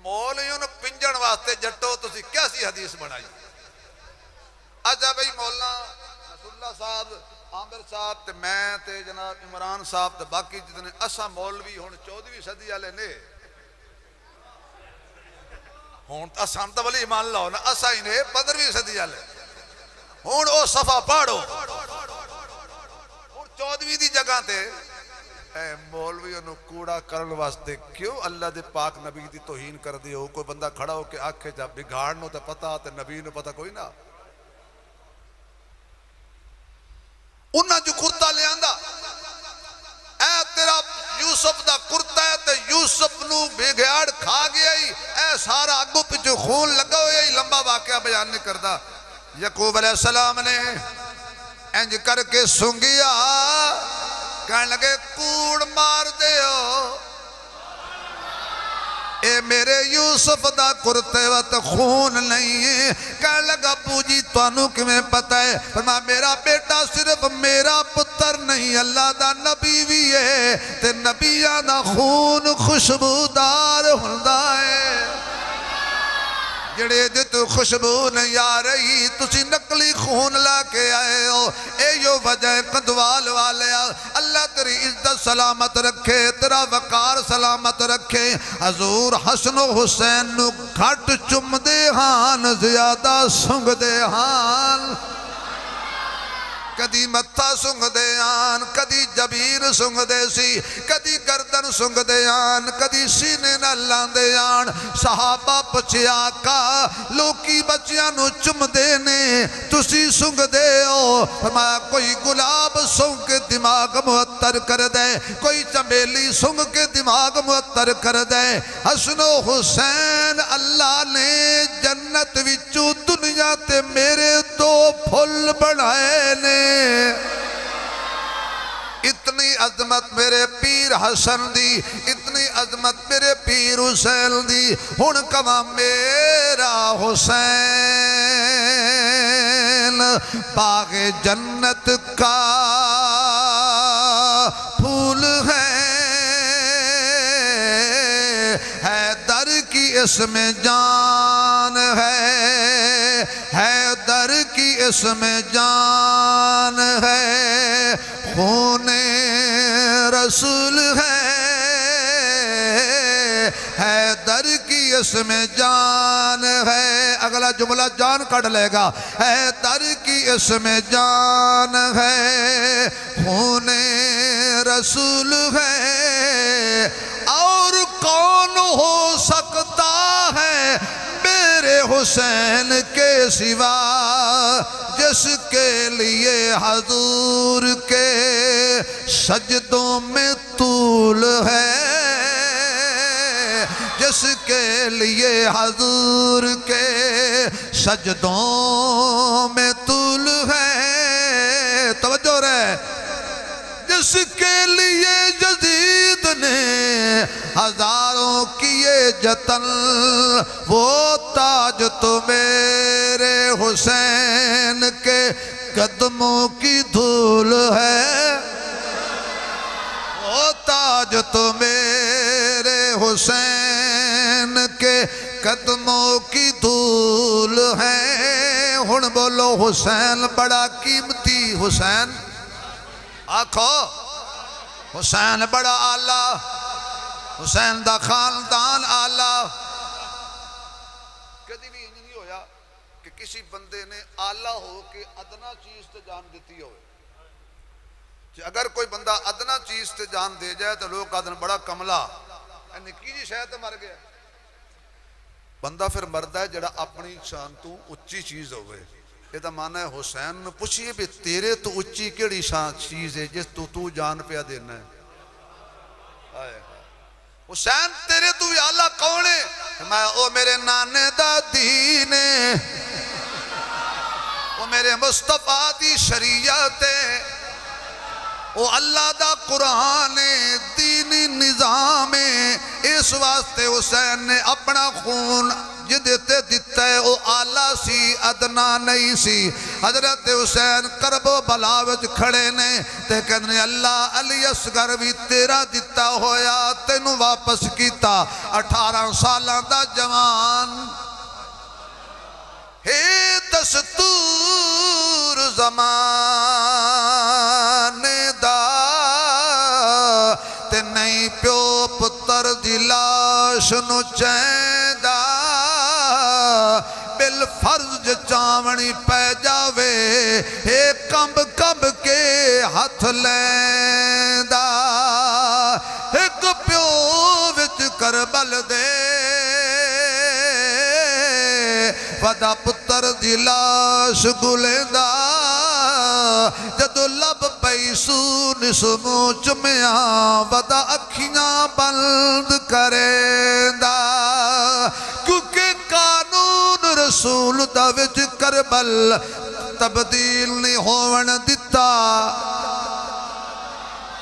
مولویوں نے پنجن واسطے جٹو تو کیا سی حدیث بنائی؟ اجا بھئی مولانا رسول اللہ صاحب، عامر صاحب تے میں تے جناب عمران صاحب تے باقی جتنے اسا مولوی ہون 14ویں صدی والے نے ہون اساں تے ولی ایمان لاؤ نا، اسا ہی نے 15ویں صدی والے ہون او صفحہ پڑھو، ہون 14ویں دی جگہ تے اے مولوی انہوں کوڑا کرن واسطے کیوں اللہ دے پاک نبی دی توہین کر دی ہو؟ کوئی بندہ کھڑا ہو کہ آکھے جا بگاڑنو تے پتا تے نبی نو پتا کوئی نہ، انہاں جو کرتا لے آندہ اے تیرا یوسف دا کرتا ہے تے یوسف نو بگیاڑ کھا گیا ہی، اے سارا اگو پچھو خون لگا ہویا ہی، لمبا واقعہ بیان نہیں کردہ۔ یعقوب علیہ السلام نے انج کر کے سنگیا، کہنے لگے کوڑ مار دے ہو، اے میرے یوسف دا کرتے وقت خون نہیں ہے۔ کہنے لگا ابو جی توانوں کمیں پتہ ہے؟ فرمایا میرا بیٹا صرف میرا پتر نہیں، اللہ دا نبی بھی ہے تے نبیہ دا خون خوشبودار ہوندا ہے، جڑے دے تو خوشبو نہیں آ رہی تسی نقلی خون لا کے آئے ہو، اے یو وجہ قدوال والے اللہ تیری عزت سلامت رکھے، تیرا وقار سلامت رکھے۔ حضور حسن و حسین نو گھٹ چم دے ہان، زیادہ سنگ دے ہان، کدی متھا سنگ دے آن، کدی جبیر سنگ دے سی، کدی گردن سنگ دے آن، کدی سینے نہ لاندے آن۔ صحابہ پچھے آقا لوکی بچیاں نو چم دینے تسی سنگ دے ہو، فرمایا کوئی گلاب سنگ کے دماغ معطر کر دے، کوئی چمیلی سنگ کے دماغ معطر کر دے۔ حسن و حسین اللہ نے جنت وچو دنیا تے میرے دو پھل بڑھائے نے، اتنی عظمت میرے پیر حسن دی، اتنی عظمت میرے پیر حسین دی۔ ہن کہاں میرا حسین باغ جنت کا پھول ہے، حیدر کی اس میں جان ہے، حیدر کی اس میں جان ہے، خون رسول ہے، حیدر کی اس میں جان ہے۔ اگلا جملہ جان کٹ لے گا، حیدر کی اس میں جان ہے، خون رسول ہے، اور کون ہو سکتا ہے میرے حسین کے سوا، جس کے لیے حضور کے سجدوں میں طول ہے، جس کے لیے حضور کے سجدوں میں طول ہے، توجہ رہے، جس کے لیے جدید نے ہزاروں کیے جتن، وہ تاج تو میرے حسین کے قدموں کی دھول ہے، وہ تاج تو میرے حسین کے قدموں کی دھول ہے۔ ہن بولو حسین بڑا قیمتی، حسین آکھو حسین بڑا آلہ، حسین دا خاندان آلہ۔ کدی بھی انج نہیں ہویا کہ کسی بندے نے آلہ ہو کہ ادنا چیز تے جان دیتی ہوئے، کہ اگر کوئی بندہ ادنا چیز تے جان دے جائے تو لوگ آدھن بڑا کملا، نکی جی شاید مر گیا۔ بندہ پھر مردہ ہے جڑا اپنی شان تو اچھی چیز ہوئے۔ یہ دا معنی ہے حسین نے پوچھئے بھی تیرے تو اچھی کیڑی چیز ہے جس تو جان پہ دینا ہے؟ حسین تیرے تو بھی اللہ کون ہے؟ میں او میرے نانے دا دین ہے، او میرے مصطفیٰ دی شریعت ہے، او اللہ دا قرآن دینی نظام اس واسطے حسین نے اپنا خون جدتے دیتا ہے او آلہ سی ادنا نہیں سی حضرت حسین کرب و بلاوج کھڑے نے تے کہنے اللہ علی اصغر بھی تیرا دیتا ہویا تینو واپس کیتا 18 سالہ دا جوان ہے دستور زمانے دا تے نہیں پیو پتر دی لاش نو چیندہ بالفرض چاونی پہ جاوے اے کمب کمب کے ہاتھ لیندہ ایک پیو وچ کربل دے ودا پتر دی لاش گلیندہ جدو لب پیسو نسمو چمیاں ودا اکھیاں بند کریندہ کیونکہ قانون رسول دا وچ کربل تبدیل نہیں ہون دیتا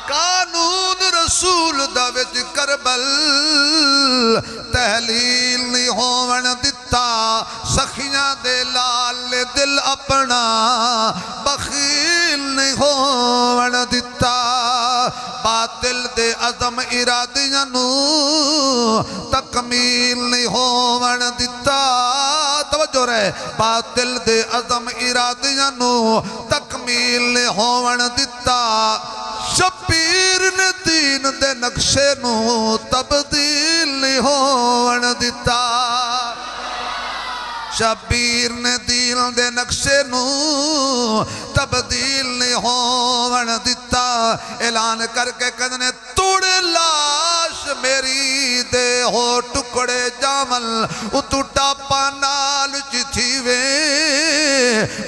قانون رسول دا وچ کربل تحلیل نہیں ہون دیتا سخیاں دے لال دل اپنا بخیل نہیں ہون دیتا باطل دے عظم ارادیاں نو تکمیل نہیں ہون دیتا توجہ رہے باطل دے عظم ارادیاں نو تکمیل نہیں ہون دیتا شبیر نے دین دے نقشے نو تبدیل نہیں ہون دیتا شبیر نے دین دے نقشے نو تبدیل نہیں ہون دیتا اعلان کر کے کہنے توڑ لاش میری دے ہو ٹکڑے جامل اتو ٹاپا نال چتھی وے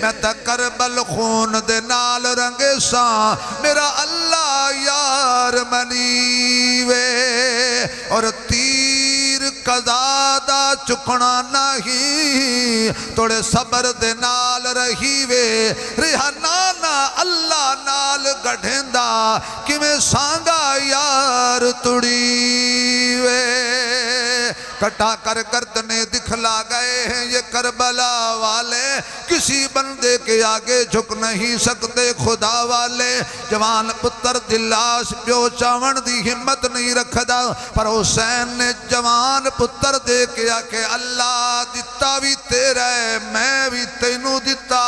میں تا کربل خون دے نال رنگے ساں میرا اللہ یار منی وے اور تیر قضادہ چکنا نہیں توڑے صبر دے نال رہی وے ریحانانا اللہ نال گڑھندہ کہ میں سانگا یار تڑی وے کٹا کر گردنے دکھلا گئے ہیں یہ کربلا والے کسی بندے کے آگے جھک نہیں سکتے خدا والے جوان پتر دلاش پیو چاون دی ہمت نہیں رکھ دا پر حسین نے جوان پتر دے کے آکے اللہ دیتا بھی تیرا ہے میں بھی تینوں دیتا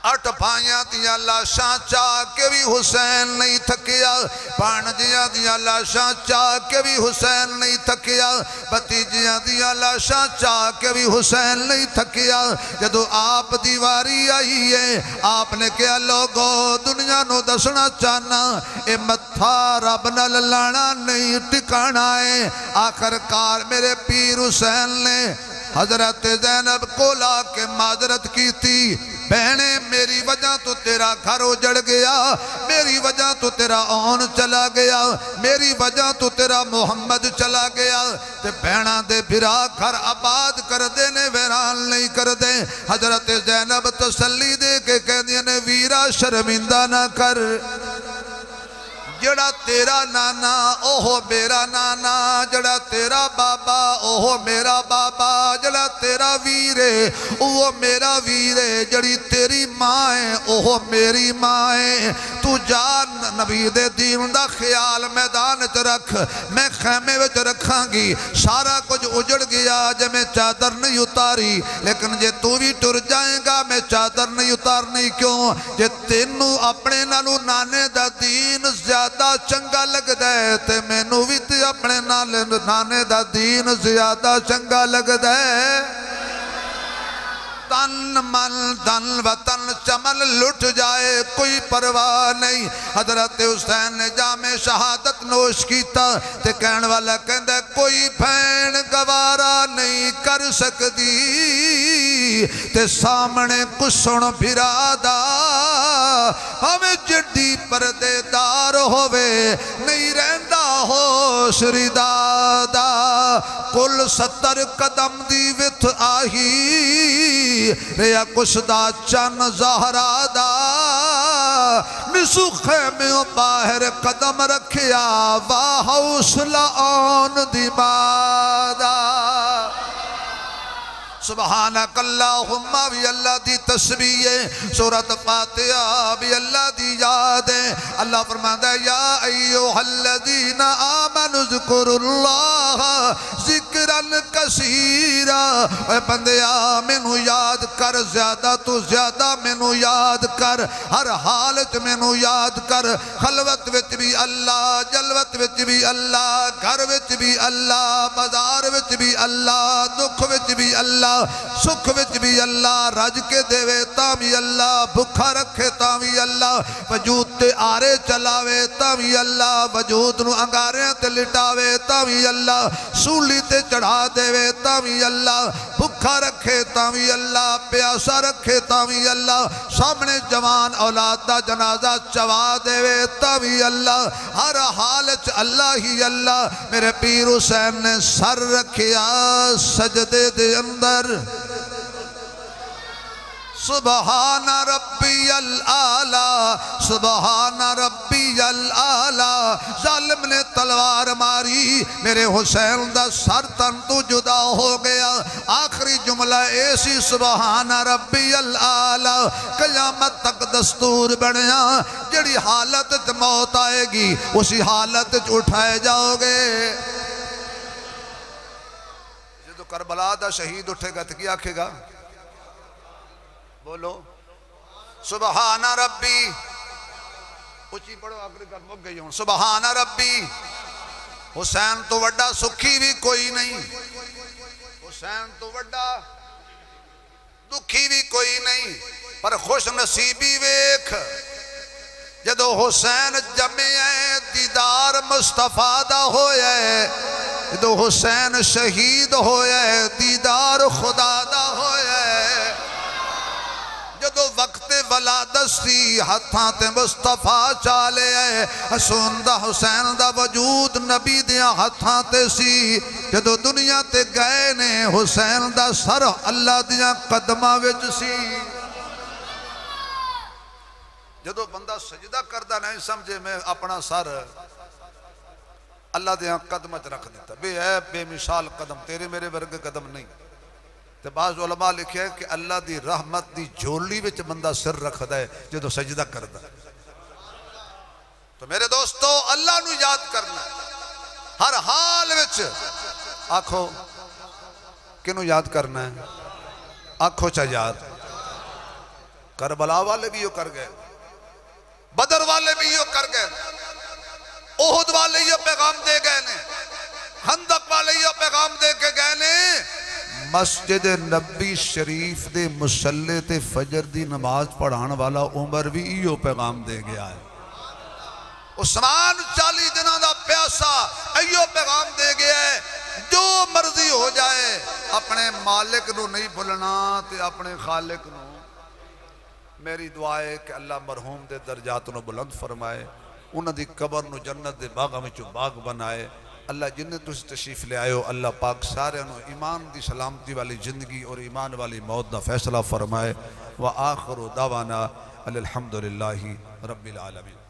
8 بھائیاں دیا لاشاں چاہ کے بھی حسین نہیں تھکیا پانجیاں دیا لاشاں چاہ کے بھی حسین نہیں تھکیا بھتیجیاں دیا لاشاں چاہ کے بھی حسین نہیں تھکیا جدو آپ دیواری آئی ہے آپ نے کیا لوگو دنیا نو دسنا چاہنا اے متھا رب نال لانا نہیں ٹکانا ہے آخر کار میرے پیر حسین نے حضرت زینب کو لا کے معذرت کی تھی بہنیں میری وجہ تو تیرا گھر اجڑ گیا میری وجہ تو تیرا آن چلا گیا میری وجہ تو تیرا محمد چلا گیا تے بہنہ دے بھرا گھر آباد کر دینے ویران نہیں کر دے حضرت زینب تسلی دے کے کہہ دینے ویرا شرمندہ نہ کر جڑا تیرا نانا اوہ میرا نانا جڑا تیرا بابا اوہ میرا بابا جڑا تیرا ویرے اوہ میرا ویرے جڑی تیری مائیں اوہ میری مائیں تو جان نبی دے دین دا خیال میدان چ رکھ میں خیمے وچ رکھاں گی سارا کچھ اجڑ گیا جے میں چادر نہیں اتاری لیکن جے تو بھی ٹر جائیں گا میں چادر نہیں اتارنی کیوں جے تینوں اپنے نالو نانے دا دین زیادہ چنگا لگ دے تے میں نویت اپنے نانے دا دین زیادہ چنگا لگ دے تن من دن وطن چمل لٹ جائے کوئی پرواہ نہیں حضرت حسین نے جامع شہادت نوش کیتا تے کہن والا کہندہ کوئی بھین گوارا نہیں کر سکتی تے سامنے کسن بھرادا ہمیں جڈی پردے دار ہوئے نہیں رہندہ ہوش ردادا کل 70 قدم دی وتھ آہی ریا کچھ دا چن زہرا دا نسو خیمیوں باہر قدم رکھیا واہ حوصلہ آن دی مادا سبحانک اللہم بھی اللہ دی تسبیح ہے سورۃ فاتحہ بھی اللہ دی یاد ہے اللہ فرماتا ہے یا ایوہ الذین آمنوا اذکروا اللہ ذکرا کثیرا اے بندیا مینوں یاد کر زیادہ تو زیادہ مینوں یاد کر ہر حالت مینوں یاد کر خلوت وچ بھی اللہ جلوت وچ بھی اللہ گھر وچ بھی اللہ بازار وچ بھی اللہ دکھ وچ بھی اللہ سکھ وچ بھی اللہ رج کے دیوے تامی اللہ بھکھا رکھے تامی اللہ وجود تے آرے چلاوے تامی اللہ وجود نو انگارے تے لٹاوے تامی اللہ سولی تے چڑھا دیوے تامی اللہ بھکھا رکھے تامی اللہ پیاسا رکھے تامی اللہ سامنے جوان اولاد دا جنازہ چوا دیوے تامی اللہ ہر حالت اللہ ہی اللہ میرے پیر حسین نے سر رکھیا سجدے دے اندر سبحان ربی العالی سبحان ربی العالی ظالم نے تلوار ماری میرے حسین دا سر تن تو جدا ہو گیا آخری جملہ ایسی سبحان ربی العالی قیامت تک دستور بنیا جڑی حالت موت آئے گی اسی حالت اٹھائے جاؤ گے جو کربلا دا شہید اٹھے گا تو کیا آکھے گا بولو سبحان ربی اچھی پڑھو آخری کر مک گئی ہوں سبحان ربی حسین تو وڈا سکھی بھی کوئی نہیں حسین تو وڈا دکھی بھی کوئی نہیں پر خوش نصیبی ویکھ جدو حسین جمعے دیدار مصطفیٰ دا ہوئے جدو حسین شہید ہوئے دیدار خدا دا ہوئے جدو وقت ولادت سی ہتھاں تے مصطفیٰ چالے آئے حسین دا حسین دا وجود نبی دیاں ہتھاں تے سی جدو دنیا تے گئے نے حسین دا سر اللہ دیاں قدمہ وچ سی جدو بندہ سجدہ کردہ نہیں سمجھے میں اپنا سر اللہ دیاں قدمہ رکھ دیتا بے عیب بے مثال قدم تیرے میرے ورگے قدم نہیں تو بعض علماء لکھے کہ اللہ دی رحمت دی جھولی وچ بندہ سر رکھ دے جدو سجدہ کردہ تو میرے دوستو اللہ نو یاد کرنا ہر حال وچ آنکھو کنو یاد کرنا ہے آنکھو چا یاد کربلا والے بھی یہ کر گئے بدر والے بھی یہ کر گئے احد والے یہ پیغام دے گئے نے خندق والے یہ پیغام دے کے گئے نے مسجد نبی شریف دے مسلح تے فجر دی نماز پڑھان والا عمر بھی یہ پیغام دے گیا ہے عثمان 40 دنوں دا پیاسا ایو پیغام دے گیا ہے جو مرضی ہو جائے اپنے مالک نو نہیں بھولنا تے اپنے خالق نو میری دعا ہے کہ اللہ مرحوم دے درجات نو بلند فرمائے انہاں دی قبر نو جنت دے باغ میں چو باغ بنائے اللہ جنہیں تُس تشریف لے آئے ہو اللہ پاک سارے انہوں ایمان دی سلامتی والی زندگی اور ایمان والی موت دا فیصلہ فرمائے وآخر دعوانا الحمدللہ رب العالمین